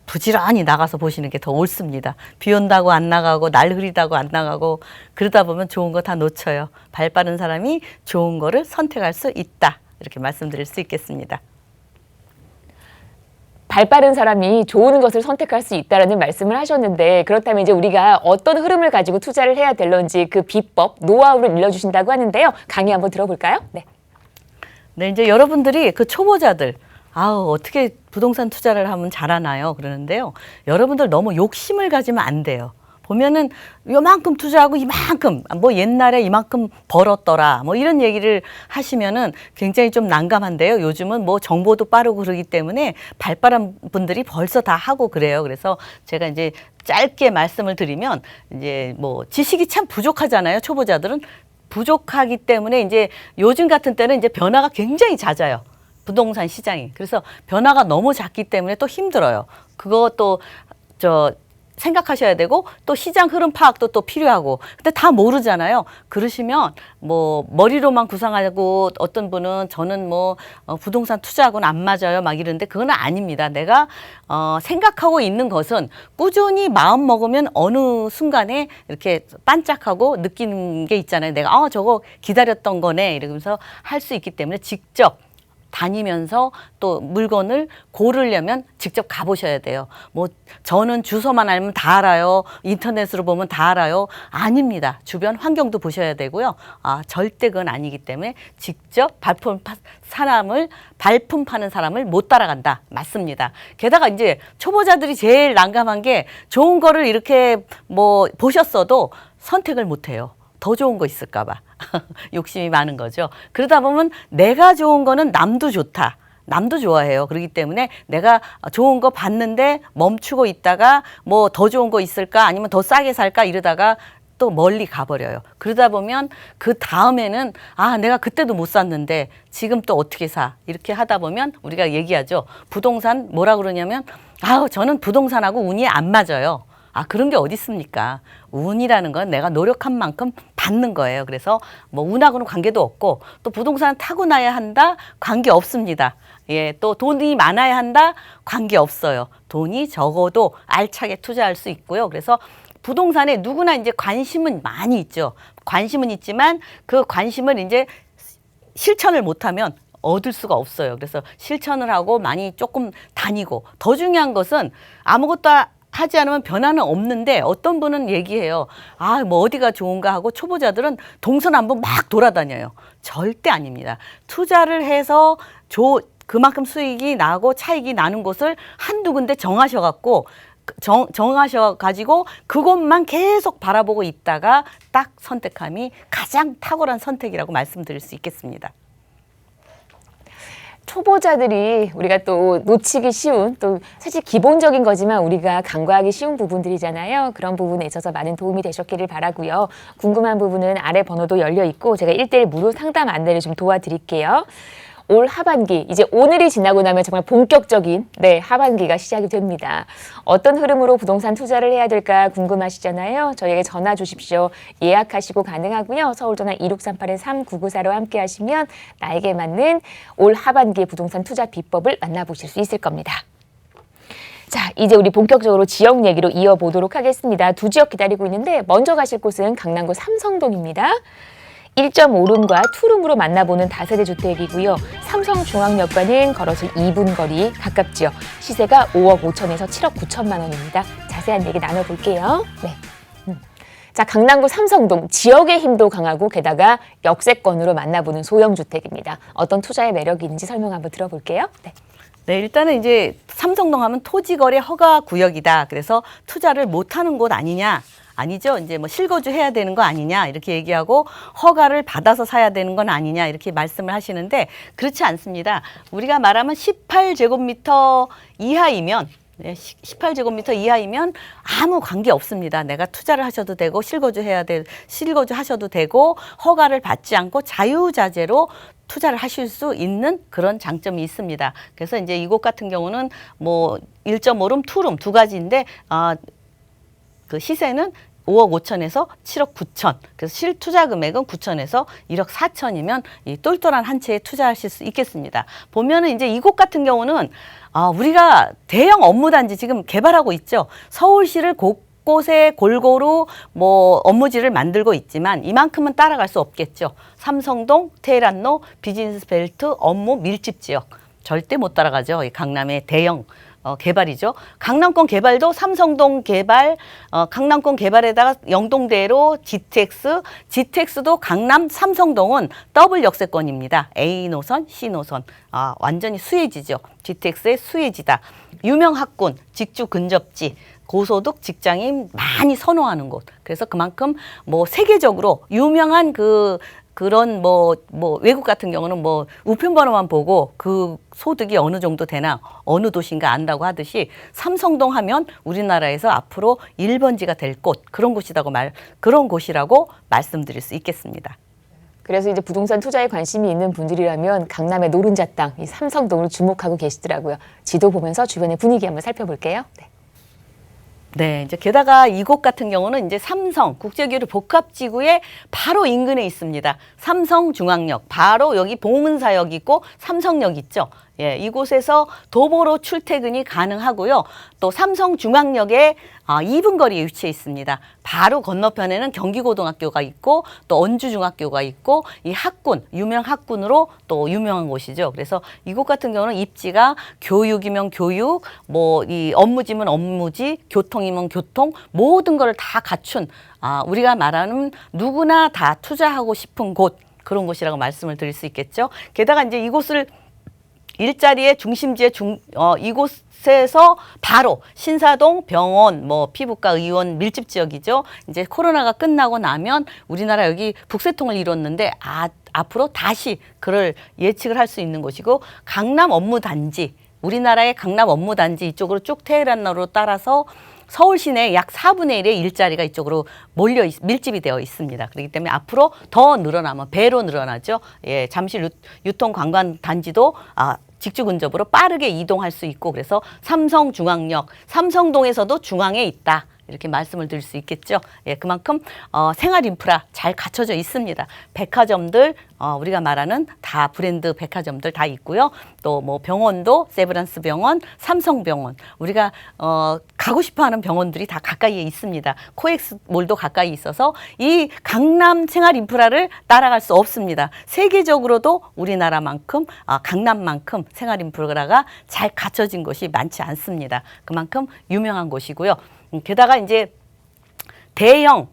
부지런히 나가서 보시는 게 더 옳습니다. 비 온다고 안 나가고 날 흐리다고 안 나가고 그러다 보면 좋은 거 다 놓쳐요. 발 빠른 사람이 좋은 거를 선택할 수 있다. 이렇게 말씀드릴 수 있겠습니다. 발 빠른 사람이 좋은 것을 선택할 수 있다라는 말씀을 하셨는데, 그렇다면 이제 우리가 어떤 흐름을 가지고 투자를 해야 될런지 그 비법, 노하우를 일러주신다고 하는데요. 강의 한번 들어볼까요? 네. 네, 이제 여러분들이 그 초보자들, 어떻게 부동산 투자를 하면 잘하나요? 그러는데요. 여러분들 너무 욕심을 가지면 안 돼요. 보면은 요만큼 투자하고 이만큼, 뭐 옛날에 이만큼 벌었더라, 뭐 이런 얘기를 하시면은 굉장히 좀 난감한데요. 요즘은 뭐 정보도 빠르고 그러기 때문에 발빠른 분들이 벌써 다 하고 그래요. 그래서 제가 이제 짧게 말씀을 드리면 이제 뭐 지식이 참 부족하잖아요. 초보자들은 부족하기 때문에 이제 요즘 같은 때는 이제 변화가 굉장히 잦아요. 부동산 시장이. 그래서 변화가 너무 잦기 때문에 또 힘들어요. 그것도 생각하셔야 되고 또 시장 흐름 파악도 또 필요하고 근데 다 모르잖아요. 그러시면 뭐 머리로만 구상하고 어떤 분은 저는 뭐 부동산 투자하고는 안 맞아요 막 이러는데 그건 아닙니다. 내가 생각하고 있는 것은 꾸준히 마음 먹으면 어느 순간에 이렇게 반짝하고 느끼는 게 있잖아요. 내가 저거 기다렸던 거네 이러면서 할 수 있기 때문에 직접 다니면서 또 물건을 고르려면 직접 가보셔야 돼요. 뭐 저는 주소만 알면 다 알아요. 인터넷으로 보면 다 알아요. 아닙니다. 주변 환경도 보셔야 되고요. 절대 그건 아니기 때문에 직접 발품 파는 사람을 못 따라간다. 맞습니다. 게다가 이제 초보자들이 제일 난감한 게 좋은 거를 이렇게 뭐 보셨어도 선택을 못 해요. 더 좋은 거 있을까 봐. 욕심이 많은 거죠. 그러다 보면 내가 좋은 거는 남도 좋다. 남도 좋아해요. 그렇기 때문에 내가 좋은 거 봤는데 멈추고 있다가 뭐 더 좋은 거 있을까 아니면 더 싸게 살까 이러다가 또 멀리 가버려요. 그러다 보면 그 다음에는 내가 그때도 못 샀는데 지금 또 어떻게 사? 이렇게 하다 보면 우리가 얘기하죠. 부동산 뭐라 그러냐면 저는 부동산하고 운이 안 맞아요. 그런 게 어디 있습니까? 운이라는 건 내가 노력한 만큼 받는 거예요. 그래서 뭐 운하고는 관계도 없고 또 부동산 타고나야 한다? 관계 없습니다. 예, 또 돈이 많아야 한다? 관계 없어요. 돈이 적어도 알차게 투자할 수 있고요. 그래서 부동산에 누구나 이제 관심은 많이 있죠. 관심은 있지만 그 관심을 이제 실천을 못하면 얻을 수가 없어요. 그래서 실천을 하고 많이 조금 다니고 더 중요한 것은 아무것도 하지 않으면 변화는 없는데 어떤 분은 얘기해요. 뭐 어디가 좋은가 하고 초보자들은 동서남북 막 돌아다녀요. 절대 아닙니다. 투자를 해서 그만큼 수익이 나고 차익이 나는 곳을 한두 군데 정하셔갖고 그것만 계속 바라보고 있다가 딱 선택함이 가장 탁월한 선택이라고 말씀드릴 수 있겠습니다. 초보자들이 우리가 또 놓치기 쉬운 또 사실 기본적인 거지만 우리가 간과하기 쉬운 부분들이잖아요. 그런 부분에 있어서 많은 도움이 되셨기를 바라고요. 궁금한 부분은 아래 번호도 열려 있고 제가 1:1 무료 상담 안내를 좀 도와드릴게요. 올 하반기, 이제 오늘이 지나고 나면 정말 본격적인 하반기가 시작이 됩니다. 어떤 흐름으로 부동산 투자를 해야 될까 궁금하시잖아요. 저희에게 전화 주십시오. 예약하시고 가능하고요. 서울전화 2638-3994로 함께 하시면 나에게 맞는 올 하반기의 부동산 투자 비법을 만나보실 수 있을 겁니다. 자, 이제 우리 본격적으로 지역 얘기로 이어보도록 하겠습니다. 두 지역 기다리고 있는데 먼저 가실 곳은 강남구 삼성동입니다. 1.5룸과 2룸으로 만나보는 다세대 주택이고요. 삼성중앙역과는 걸어서 2분 거리 가깝죠. 시세가 5억 5천에서 7억 9천만 원입니다. 자세한 얘기 나눠볼게요. 자, 강남구 삼성동 지역의 힘도 강하고 게다가 역세권으로 만나보는 소형주택입니다. 어떤 투자의 매력이 있는지 설명 한번 들어볼게요. 네, 일단은 이제 삼성동 하면 토지거래 허가 구역이다. 그래서 투자를 못하는 곳 아니냐. 아니죠. 이제 뭐 실거주 해야 되는 거 아니냐 이렇게 얘기하고 허가를 받아서 사야 되는 건 아니냐 이렇게 말씀을 하시는데 그렇지 않습니다. 우리가 말하면 18제곱미터 이하이면 18제곱미터 이하이면 아무 관계 없습니다. 내가 투자를 하셔도 되고 실거주 하셔도 되고 허가를 받지 않고 자유자재로 투자를 하실 수 있는 그런 장점이 있습니다. 그래서 이제 이곳 같은 경우는 뭐 1.5룸, 2룸 두 가지인데 그 시세는 5억 5천에서 7억 9천. 그래서 실투자 금액은 9천에서 1억 4천이면 이 똘똘한 한 채에 투자하실 수 있겠습니다. 보면은 이제 이곳 같은 경우는 우리가 대형 업무단지 지금 개발하고 있죠. 서울시를 곳곳에 골고루 뭐 업무지를 만들고 있지만 이만큼은 따라갈 수 없겠죠. 삼성동, 테헤란로, 비즈니스 벨트, 업무 밀집 지역. 절대 못 따라가죠. 이 강남의 대형 개발이죠. 강남권 개발도 삼성동 개발, 강남권 개발에다가 영동대로 GTX도 강남 삼성동은 더블 역세권입니다. A 노선, C 노선. 완전히 수혜지죠. GTX의 수혜지다. 유명 학군, 직주 근접지. 고소득 직장인 많이 선호하는 곳. 그래서 그만큼 뭐 세계적으로 유명한 그런 외국 같은 경우는 뭐 우편번호만 보고 그 소득이 어느 정도 되나 어느 도시인가 안다고 하듯이 삼성동 하면 우리나라에서 앞으로 1번지가 될 곳 그런 곳이라고 말씀드릴 수 있겠습니다. 그래서 이제 부동산 투자에 관심이 있는 분들이라면 강남의 노른자 땅, 이 삼성동을 주목하고 계시더라고요. 지도 보면서 주변의 분위기 한번 살펴볼게요. 네, 이제 게다가 이곳 같은 경우는 이제 삼성 국제교류 복합지구의 바로 인근에 있습니다. 삼성중앙역, 바로 여기 봉은사역 있고 삼성역 있죠. 예, 이곳에서 도보로 출퇴근이 가능하고요. 또 삼성중앙역에 2분 거리에 위치해 있습니다. 바로 건너편에는 경기고등학교가 있고 또 언주중학교가 있고 이 학군, 유명 학군으로 또 유명한 곳이죠. 그래서 이곳 같은 경우는 입지가 교육이면 교육, 뭐 이 업무지면 업무지, 교통이면 교통, 모든 걸 다 갖춘 우리가 말하는 누구나 다 투자하고 싶은 곳, 그런 곳이라고 말씀을 드릴 수 있겠죠. 게다가 이제 이곳을 일자리의 중심지에 이곳에서 바로 신사동 병원, 뭐 피부과 의원 밀집 지역이죠. 이제 코로나가 끝나고 나면 우리나라 여기 북새통을 이뤘는데 앞으로 다시 그를 예측을 할 수 있는 곳이고, 강남 업무단지, 우리나라의 강남 업무단지 이쪽으로 쭉 테헤란로로 따라서 서울 시내 약 4분의 1의 일자리가 이쪽으로 밀집이 되어 있습니다. 그렇기 때문에 앞으로 더 늘어나면 배로 늘어나죠. 예, 잠실 유통관광단지도 직주 근접으로 빠르게 이동할 수 있고, 그래서 삼성중앙역, 삼성동에서도 중앙에 있다. 이렇게 말씀을 드릴 수 있겠죠. 예, 그만큼 생활 인프라 잘 갖춰져 있습니다. 백화점들, 우리가 말하는 다 브랜드 백화점들 다 있고요. 또 뭐 병원도 세브란스 병원, 삼성병원, 우리가 가고 싶어하는 병원들이 다 가까이에 있습니다. 코엑스 몰도 가까이 있어서 이 강남 생활 인프라를 따라갈 수 없습니다. 세계적으로도 우리나라만큼 강남만큼 생활 인프라가 잘 갖춰진 곳이 많지 않습니다. 그만큼 유명한 곳이고요. 게다가 이제 대형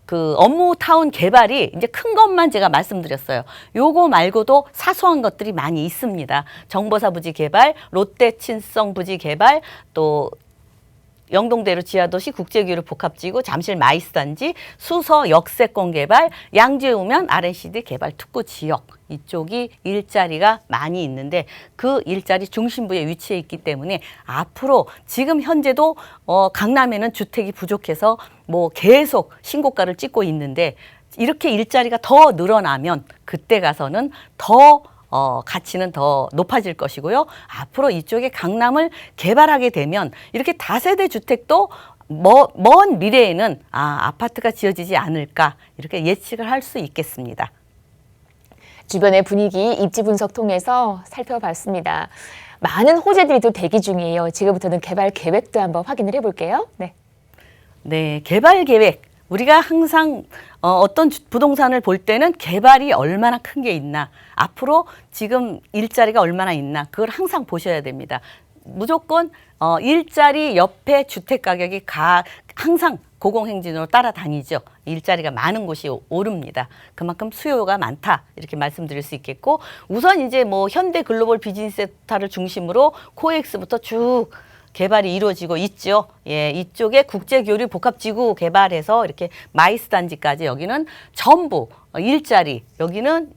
그 업무타운 개발이 이제 큰 것만 제가 말씀드렸어요. 요거 말고도 사소한 것들이 많이 있습니다. 정보사 부지 개발, 롯데 친성 부지 개발, 또 영동대로 지하도시 국제교류 복합지구, 잠실 마이스단지, 수서 역세권 개발, 양재 우면 R&CD 개발 특구 지역, 이쪽이 일자리가 많이 있는데 그 일자리 중심부에 위치해 있기 때문에 앞으로 지금 현재도 강남에는 주택이 부족해서 뭐 계속 신고가를 찍고 있는데, 이렇게 일자리가 더 늘어나면 그때 가서는 더 가치는 더 높아질 것이고요. 앞으로 이쪽에 강남을 개발하게 되면 이렇게 다세대 주택도 먼 미래에는 아파트가 지어지지 않을까, 이렇게 예측을 할 수 있겠습니다. 주변의 분위기, 입지 분석 통해서 살펴봤습니다. 많은 호재들이 또 대기 중이에요. 지금부터는 개발 계획도 한번 확인을 해볼게요. 네, 개발 계획. 우리가 항상 어떤 부동산을 볼 때는 개발이 얼마나 큰 게 있나, 앞으로 지금 일자리가 얼마나 있나, 그걸 항상 보셔야 됩니다. 무조건 일자리 옆에 주택 가격이 항상 고공행진으로 따라다니죠. 일자리가 많은 곳이 오릅니다. 그만큼 수요가 많다, 이렇게 말씀드릴 수 있겠고, 우선 이제 뭐 현대 글로벌 비즈니스센터를 중심으로 코엑스부터 쭉 개발이 이루어지고 있죠. 예, 이쪽에 국제교류 복합지구 개발해서 이렇게 마이스 단지까지, 여기는 전부 일자리, 여기는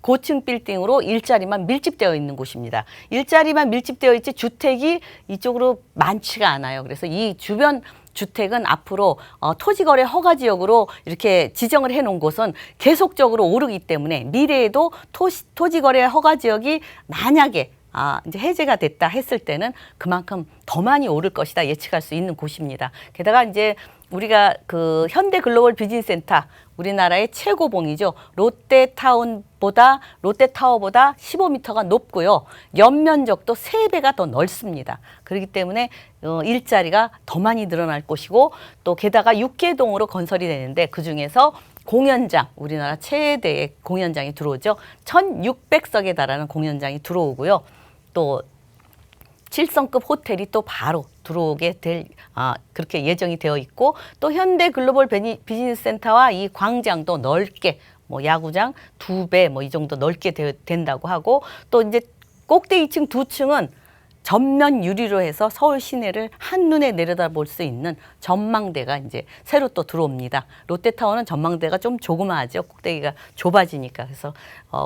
고층 빌딩으로 일자리만 밀집되어 있는 곳입니다. 일자리만 밀집되어 있지 주택이 이쪽으로 많지가 않아요. 그래서 이 주변 주택은 앞으로 토지거래 허가 지역으로 이렇게 지정을 해놓은 곳은 계속적으로 오르기 때문에 미래에도 토지거래 허가 지역이 만약에 이제 해제가 됐다 했을 때는 그만큼 더 많이 오를 것이다 예측할 수 있는 곳입니다. 게다가 이제 우리가 그 현대 글로벌 비즈니스센터, 우리나라의 최고봉이죠. 롯데타워보다 15m가 높고요. 연면적도 3배가 더 넓습니다. 그렇기 때문에 일자리가 더 많이 늘어날 곳이고, 또 게다가 6개동으로 건설이 되는데 그중에서 공연장, 우리나라 최대의 공연장이 들어오죠. 1,600석에 달하는 공연장이 들어오고요. 또 7성급 호텔이 또 바로 들어오게 될 그렇게 예정이 되어 있고, 또 현대 글로벌 비즈니스 센터와 이 광장도 넓게, 뭐 야구장 2배 뭐 이 정도 넓게 된다고 하고, 또 이제 꼭대기 2층 2층은 전면 유리로 해서 서울 시내를 한눈에 내려다볼 수 있는 전망대가 이제 새로 또 들어옵니다. 롯데타워는 전망대가 좀 조그마하죠. 꼭대기가 좁아지니까. 그래서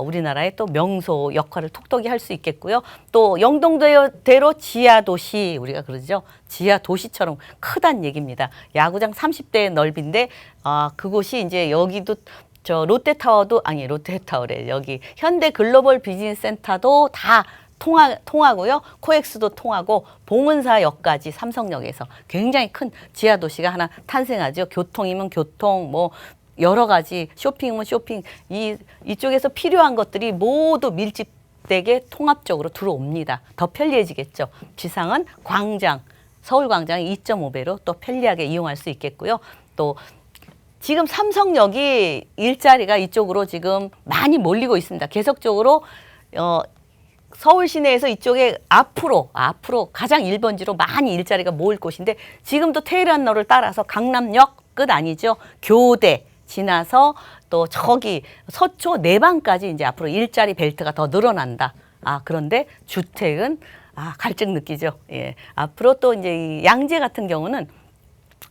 우리나라의 또 명소 역할을 톡톡히 할 수 있겠고요. 또 영동대로 지하도시, 우리가 그러죠. 지하도시처럼 크다는 얘기입니다. 야구장 30대 넓인데 그곳이 이제 여기도 롯데타워래. 여기 현대 글로벌 비즈니스 센터도 다 통하고요. 코엑스도 통하고 봉은사역까지 삼성역에서 굉장히 큰 지하 도시가 하나 탄생하죠. 교통이면 교통, 뭐 여러 가지 쇼핑이면 쇼핑, 이쪽에서 필요한 것들이 모두 밀집되게 통합적으로 들어옵니다. 더 편리해지겠죠. 지상은 광장, 서울광장이 2.5배로 또 편리하게 이용할 수 있겠고요. 또 지금 삼성역이 일자리가 이쪽으로 지금 많이 몰리고 있습니다. 계속적으로 서울 시내에서 이쪽에 앞으로 가장 1번지로 많이 일자리가 모일 곳인데 지금도 테헤란로를 따라서 강남역 끝 아니죠. 교대 지나서 또 저기 서초 내방까지 이제 앞으로 일자리 벨트가 더 늘어난다. 그런데 주택은 갈증 느끼죠. 예. 앞으로 또 이제 이 양재 같은 경우는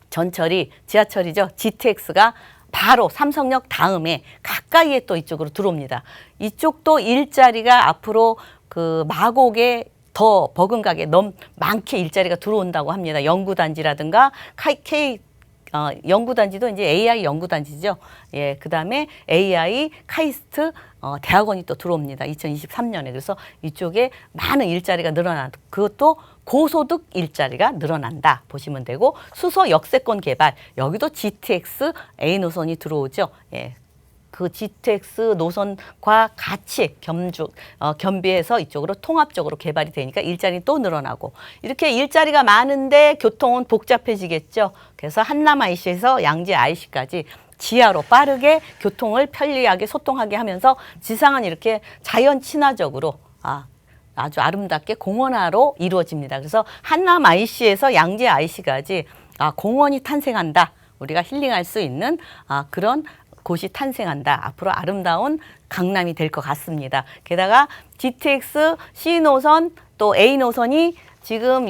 전철이 지하철이죠. GTX가 바로 삼성역 다음에 가까이에 또 이쪽으로 들어옵니다. 이쪽도 일자리가 앞으로 그 마곡에 더 버금가게 많게 일자리가 들어온다고 합니다. 연구단지라든가 연구단지도 이제 AI 연구단지죠. 예, 그 다음에 AI 카이스트 대학원이 또 들어옵니다. 2023년에. 그래서 이쪽에 많은 일자리가 늘어난다. 그것도 고소득 일자리가 늘어난다 보시면 되고 수서 역세권 개발 여기도 GTX A 노선이 들어오죠. 예. 그 GTX 노선과 같이 겸비해서 이쪽으로 통합적으로 개발이 되니까 일자리 또 늘어나고 이렇게 일자리가 많은데 교통은 복잡해지겠죠. 그래서 한남 IC에서 양재 IC까지 지하로 빠르게 교통을 편리하게 소통하게 하면서 지상은 이렇게 자연 친화적으로 아주 아름답게 공원화로 이루어집니다. 그래서 한남 IC에서 양재 IC까지 공원이 탄생한다. 우리가 힐링할 수 있는 그런 곳이 탄생한다. 앞으로 아름다운 강남이 될 것 같습니다. 게다가 GTX C 노선 또 A 노선이 지금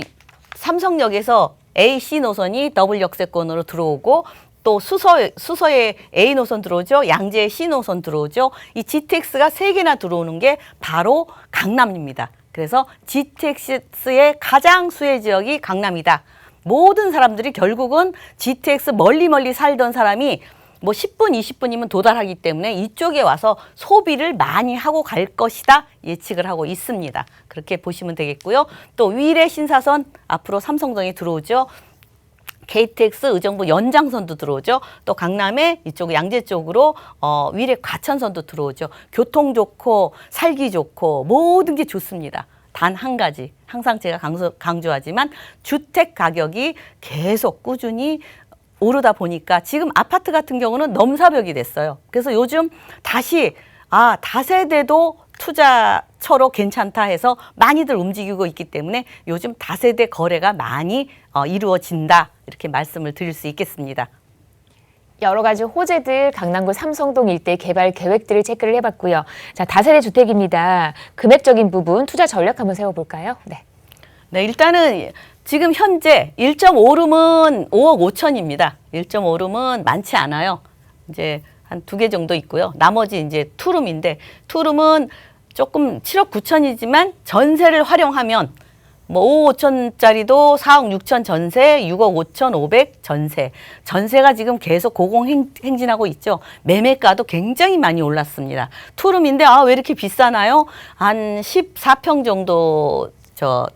삼성역에서 A, C 노선이 더블 역세권으로 들어오고 또 수서에 A 노선 들어오죠. 양재에 C 노선 들어오죠. 이 GTX가 3개나 들어오는 게 바로 강남입니다. 그래서 GTX의 가장 수혜 지역이 강남이다. 모든 사람들이 결국은 GTX 멀리 살던 사람이 뭐 10분, 20분이면 도달하기 때문에 이쪽에 와서 소비를 많이 하고 갈 것이다 예측을 하고 있습니다. 그렇게 보시면 되겠고요. 또 위례 신사선 앞으로 삼성동에 들어오죠. KTX 의정부 연장선도 들어오죠. 또 강남에 이쪽 양재 쪽으로 위례 과천선도 들어오죠. 교통 좋고 살기 좋고 모든 게 좋습니다. 단 한 가지 항상 제가 강조하지만 주택 가격이 계속 꾸준히 오르다 보니까 지금 아파트 같은 경우는 넘사벽이 됐어요. 그래서 요즘 다시 다세대도 투자처로 괜찮다 해서 많이들 움직이고 있기 때문에 요즘 다세대 거래가 많이 이루어진다 이렇게 말씀을 드릴 수 있겠습니다. 여러 가지 호재들 강남구 삼성동 일대 개발 계획들을 체크를 해봤고요. 자, 다세대 주택입니다. 금액적인 부분 투자 전략 한번 세워볼까요? 네, 일단은 지금 현재 1.5룸은 5억 5천입니다. 1.5룸은 많지 않아요. 이제 한 2개 정도 있고요. 나머지 이제 투룸인데 투룸은 조금 7억 9천이지만 전세를 활용하면 뭐 5억 5천짜리도 4억 6천 전세, 6억 5천 5백 전세. 전세가 지금 계속 고공행진하고 있죠. 매매가도 굉장히 많이 올랐습니다. 투룸인데 왜 이렇게 비싸나요? 한 14평 정도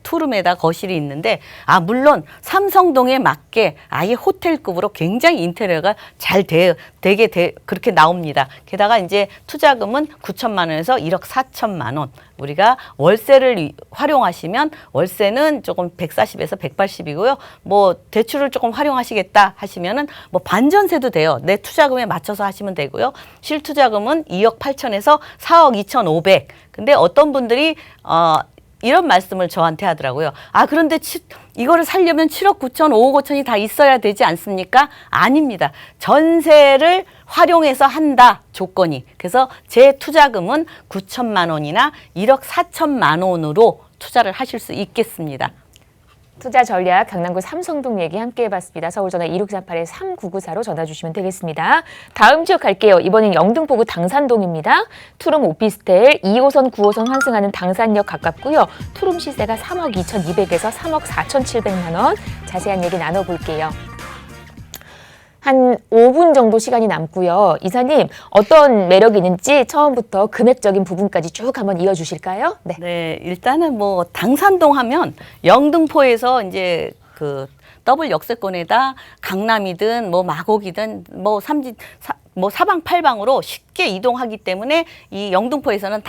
투룸에다 거실이 있는데 물론 삼성동에 맞게 아예 호텔급으로 굉장히 인테리어가 잘 그렇게 나옵니다. 게다가 이제 투자금은 9천만 원에서 1억 4천만 원. 우리가 월세를 활용하시면 월세는 조금 140에서 180이고요. 뭐 대출을 조금 활용하시겠다 하시면은 뭐 반전세도 돼요. 내 투자금에 맞춰서 하시면 되고요. 실투자금은 2억 8천에서 4억 2천 5백. 근데 어떤 분들이 이런 말씀을 저한테 하더라고요. 그런데 이거를 살려면 7억 9천, 5억 5천이 다 있어야 되지 않습니까? 아닙니다. 전세를 활용해서 한다, 조건이. 그래서 제 투자금은 9천만 원이나 1억 4천만 원으로 투자를 하실 수 있겠습니다. 투자 전략 강남구 삼성동 얘기 함께 해봤습니다. 서울전화 2648-3994로 전화 주시면 되겠습니다. 다음 지역 갈게요. 이번엔 영등포구 당산동입니다. 투룸 오피스텔 2호선, 9호선 환승하는 당산역 가깝고요. 투룸 시세가 3억 2,200에서 3억 4,700만 원. 자세한 얘기 나눠볼게요. 한 5분 정도 시간이 남고요. 이사님, 어떤 매력이 있는지 처음부터 금액적인 부분까지 쭉 한번 이어주실까요? 네. 네, 일단은 뭐 당산동 하면 영등포에서 이제 그 더블 역세권에다 강남이든 뭐 마곡이든 뭐 뭐 사방팔방으로 쉽게 이동하기 때문에 이 영등포에서는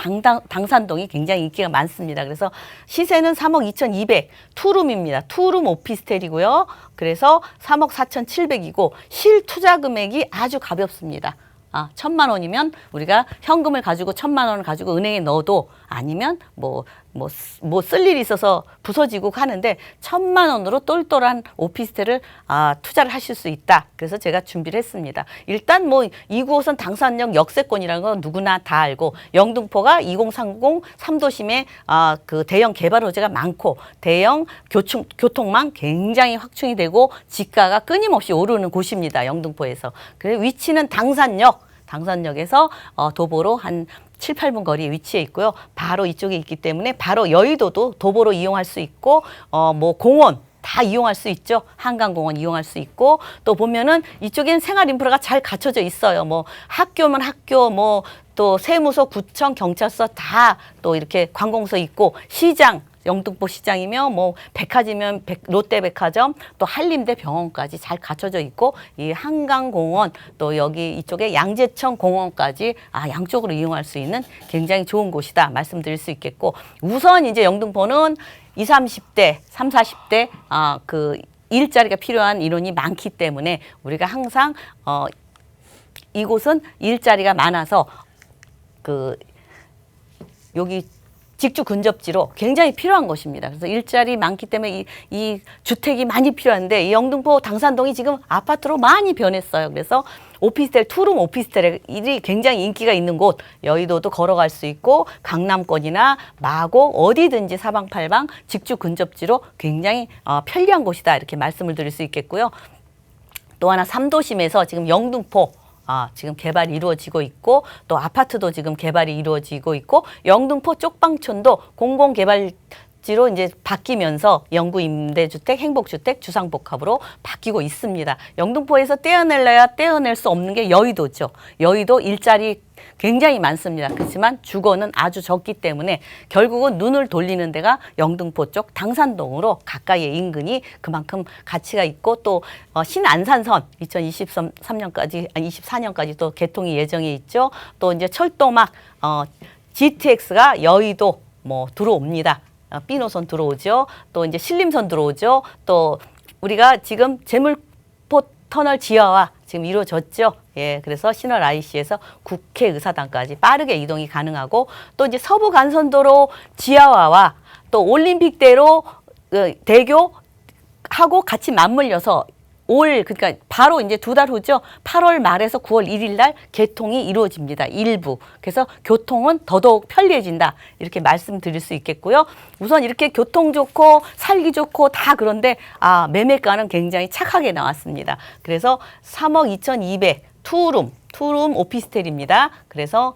당산동이 굉장히 인기가 많습니다. 그래서 시세는 3억 2,200 투룸입니다. 투룸 오피스텔이고요. 그래서 3억 4,700이고 실투자 금액이 아주 가볍습니다. 1,000만 원이면 우리가 현금을 가지고 1,000만 원을 가지고 은행에 넣어도 아니면 뭐 쓸 일이 있어서 부서지고 하는데 1,000만 원으로 똘똘한 오피스텔을 투자를 하실 수 있다. 그래서 제가 준비를 했습니다. 일단 뭐 2구호선 당산역 역세권이라는 건 누구나 다 알고 영등포가 2030 3도심에 그 대형 개발 호재가 많고 대형 교통망 굉장히 확충이 되고 지가가 끊임없이 오르는 곳입니다. 영등포에서. 그래서 위치는 당산역에서 도보로 한 7, 8분 거리에 위치해 있고요. 바로 이쪽에 있기 때문에 바로 여의도도 도보로 이용할 수 있고 뭐 공원 다 이용할 수 있죠. 한강공원 이용할 수 있고 또 보면은 이쪽엔 생활 인프라가 잘 갖춰져 있어요. 뭐 학교면 학교 뭐 또 세무서, 구청, 경찰서 다 또 이렇게 관공서 있고 시장 영등포 시장이며 뭐 백화점이면 롯데백화점 또 한림대 병원까지 잘 갖춰져 있고 이 한강공원 또 여기 이쪽에 양재천 공원까지 양쪽으로 이용할 수 있는 굉장히 좋은 곳이다 말씀드릴 수 있겠고 우선 이제 영등포는 20, 30대, 30, 40대 그 일자리가 필요한 인원이 많기 때문에 우리가 항상 이곳은 일자리가 많아서 그 여기 직주 근접지로 굉장히 필요한 것입니다. 그래서 일자리 많기 때문에 이 주택이 많이 필요한데 이 영등포 당산동이 지금 아파트로 많이 변했어요. 그래서 오피스텔, 투룸 오피스텔이 굉장히 인기가 있는 곳, 여의도도 걸어갈 수 있고 강남권이나 마곡 어디든지 사방팔방 직주 근접지로 굉장히 편리한 곳이다 이렇게 말씀을 드릴 수 있겠고요. 또 하나 3도심에서 지금 영등포 지금 개발이 이루어지고 있고 또 아파트도 지금 개발이 이루어지고 있고 영등포 쪽방촌도 공공개발지로 이제 바뀌면서 영구임대주택, 행복주택, 주상복합으로 바뀌고 있습니다. 영등포에서 떼어낼래야 떼어낼 수 없는 게 여의도죠. 여의도 일자리 굉장히 많습니다. 그렇지만 주거는 아주 적기 때문에 결국은 눈을 돌리는 데가 영등포 쪽 당산동으로 가까이의 인근이 그만큼 가치가 있고 또 신안산선 2023년까지 24년까지 또 개통이 예정에 있죠. 또 이제 철도막 GTX가 여의도 뭐 들어옵니다. B노선 들어오죠. 또 이제 신림선 들어오죠. 또 우리가 지금 제물포 터널 지하화 지금 이루어졌죠. 예, 그래서 신월 IC에서 국회의사당까지 빠르게 이동이 가능하고 또 이제 서부 간선도로 지하화와 또 올림픽대로 대교하고 같이 맞물려서 그러니까 바로 이제 2달 후죠. 8월 말에서 9월 1일 날 개통이 이루어집니다. 일부. 그래서 교통은 더더욱 편리해진다. 이렇게 말씀드릴 수 있겠고요. 우선 이렇게 교통 좋고 살기 좋고 다 그런데 매매가는 굉장히 착하게 나왔습니다. 그래서 3억 2,200 투룸 오피스텔입니다. 그래서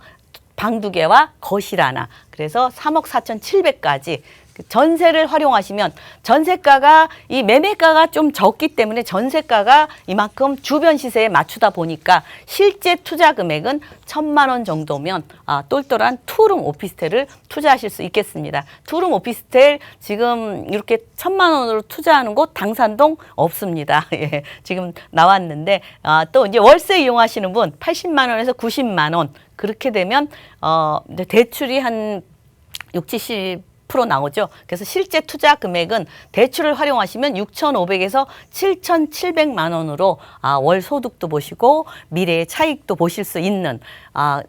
방 2개와 거실 하나. 그래서 3억 4,700까지 전세를 활용하시면 전세가가 이 매매가가 좀 적기 때문에 전세가가 이만큼 주변 시세에 맞추다 보니까 실제 투자 금액은 1,000만 원 정도면 똘똘한 투룸 오피스텔을 투자하실 수 있겠습니다. 투룸 오피스텔 지금 이렇게 1,000만 원으로 투자하는 곳 당산동 없습니다. 예, 지금 나왔는데 또 이제 월세 이용하시는 분 80만 원에서 90만 원 그렇게 되면 대출이 한 60, 70% 나오죠. 그래서 실제 투자 금액은 대출을 활용하시면 6,500에서 7,700만 원으로 월 소득도 보시고 미래의 차익도 보실 수 있는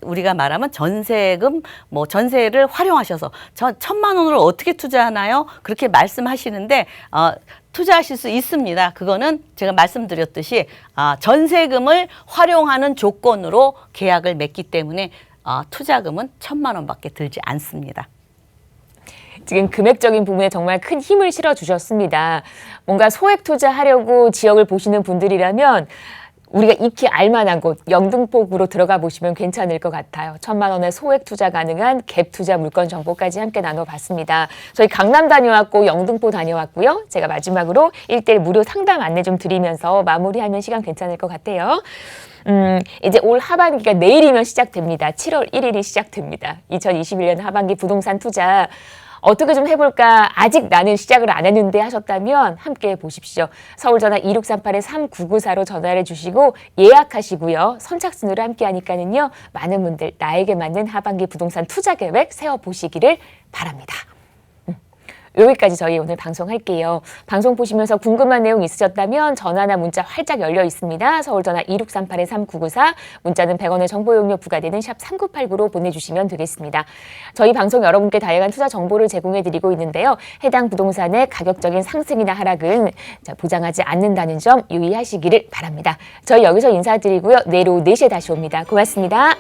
우리가 말하면 전세금 뭐 전세를 활용하셔서 1,000만 원으로 어떻게 투자하나요? 그렇게 말씀하시는데 투자하실 수 있습니다. 그거는 제가 말씀드렸듯이 전세금을 활용하는 조건으로 계약을 맺기 때문에 투자금은 1,000만 원밖에 들지 않습니다. 지금 금액적인 부분에 정말 큰 힘을 실어주셨습니다. 뭔가 소액 투자하려고 지역을 보시는 분들이라면 우리가 익히 알만한 곳 영등포구로 들어가 보시면 괜찮을 것 같아요. 1,000만 원의 소액 투자 가능한 갭 투자 물건 정보까지 함께 나눠봤습니다. 저희 강남 다녀왔고 영등포 다녀왔고요. 제가 마지막으로 1:1 무료 상담 안내 좀 드리면서 마무리하면 시간 괜찮을 것 같아요. 이제 올 하반기가 내일이면 시작됩니다. 7월 1일이 시작됩니다. 2021년 하반기 부동산 투자 어떻게 좀 해볼까? 아직 나는 시작을 안 했는데 하셨다면 함께 보십시오. 서울전화 2638-3994로 전화를 주시고 예약하시고요. 선착순으로 함께 하니까는요. 많은 분들 나에게 맞는 하반기 부동산 투자 계획 세워보시기를 바랍니다. 여기까지 저희 오늘 방송할게요. 방송 보시면서 궁금한 내용 있으셨다면 전화나 문자 활짝 열려 있습니다. 서울전화 2638-3994, 문자는 100원의 정보 이용료 부과되는 샵 3989로 보내주시면 되겠습니다. 저희 방송 여러분께 다양한 투자 정보를 제공해드리고 있는데요. 해당 부동산의 가격적인 상승이나 하락은 보장하지 않는다는 점 유의하시기를 바랍니다. 저희 여기서 인사드리고요. 내일 오후 4시에 다시 옵니다. 고맙습니다.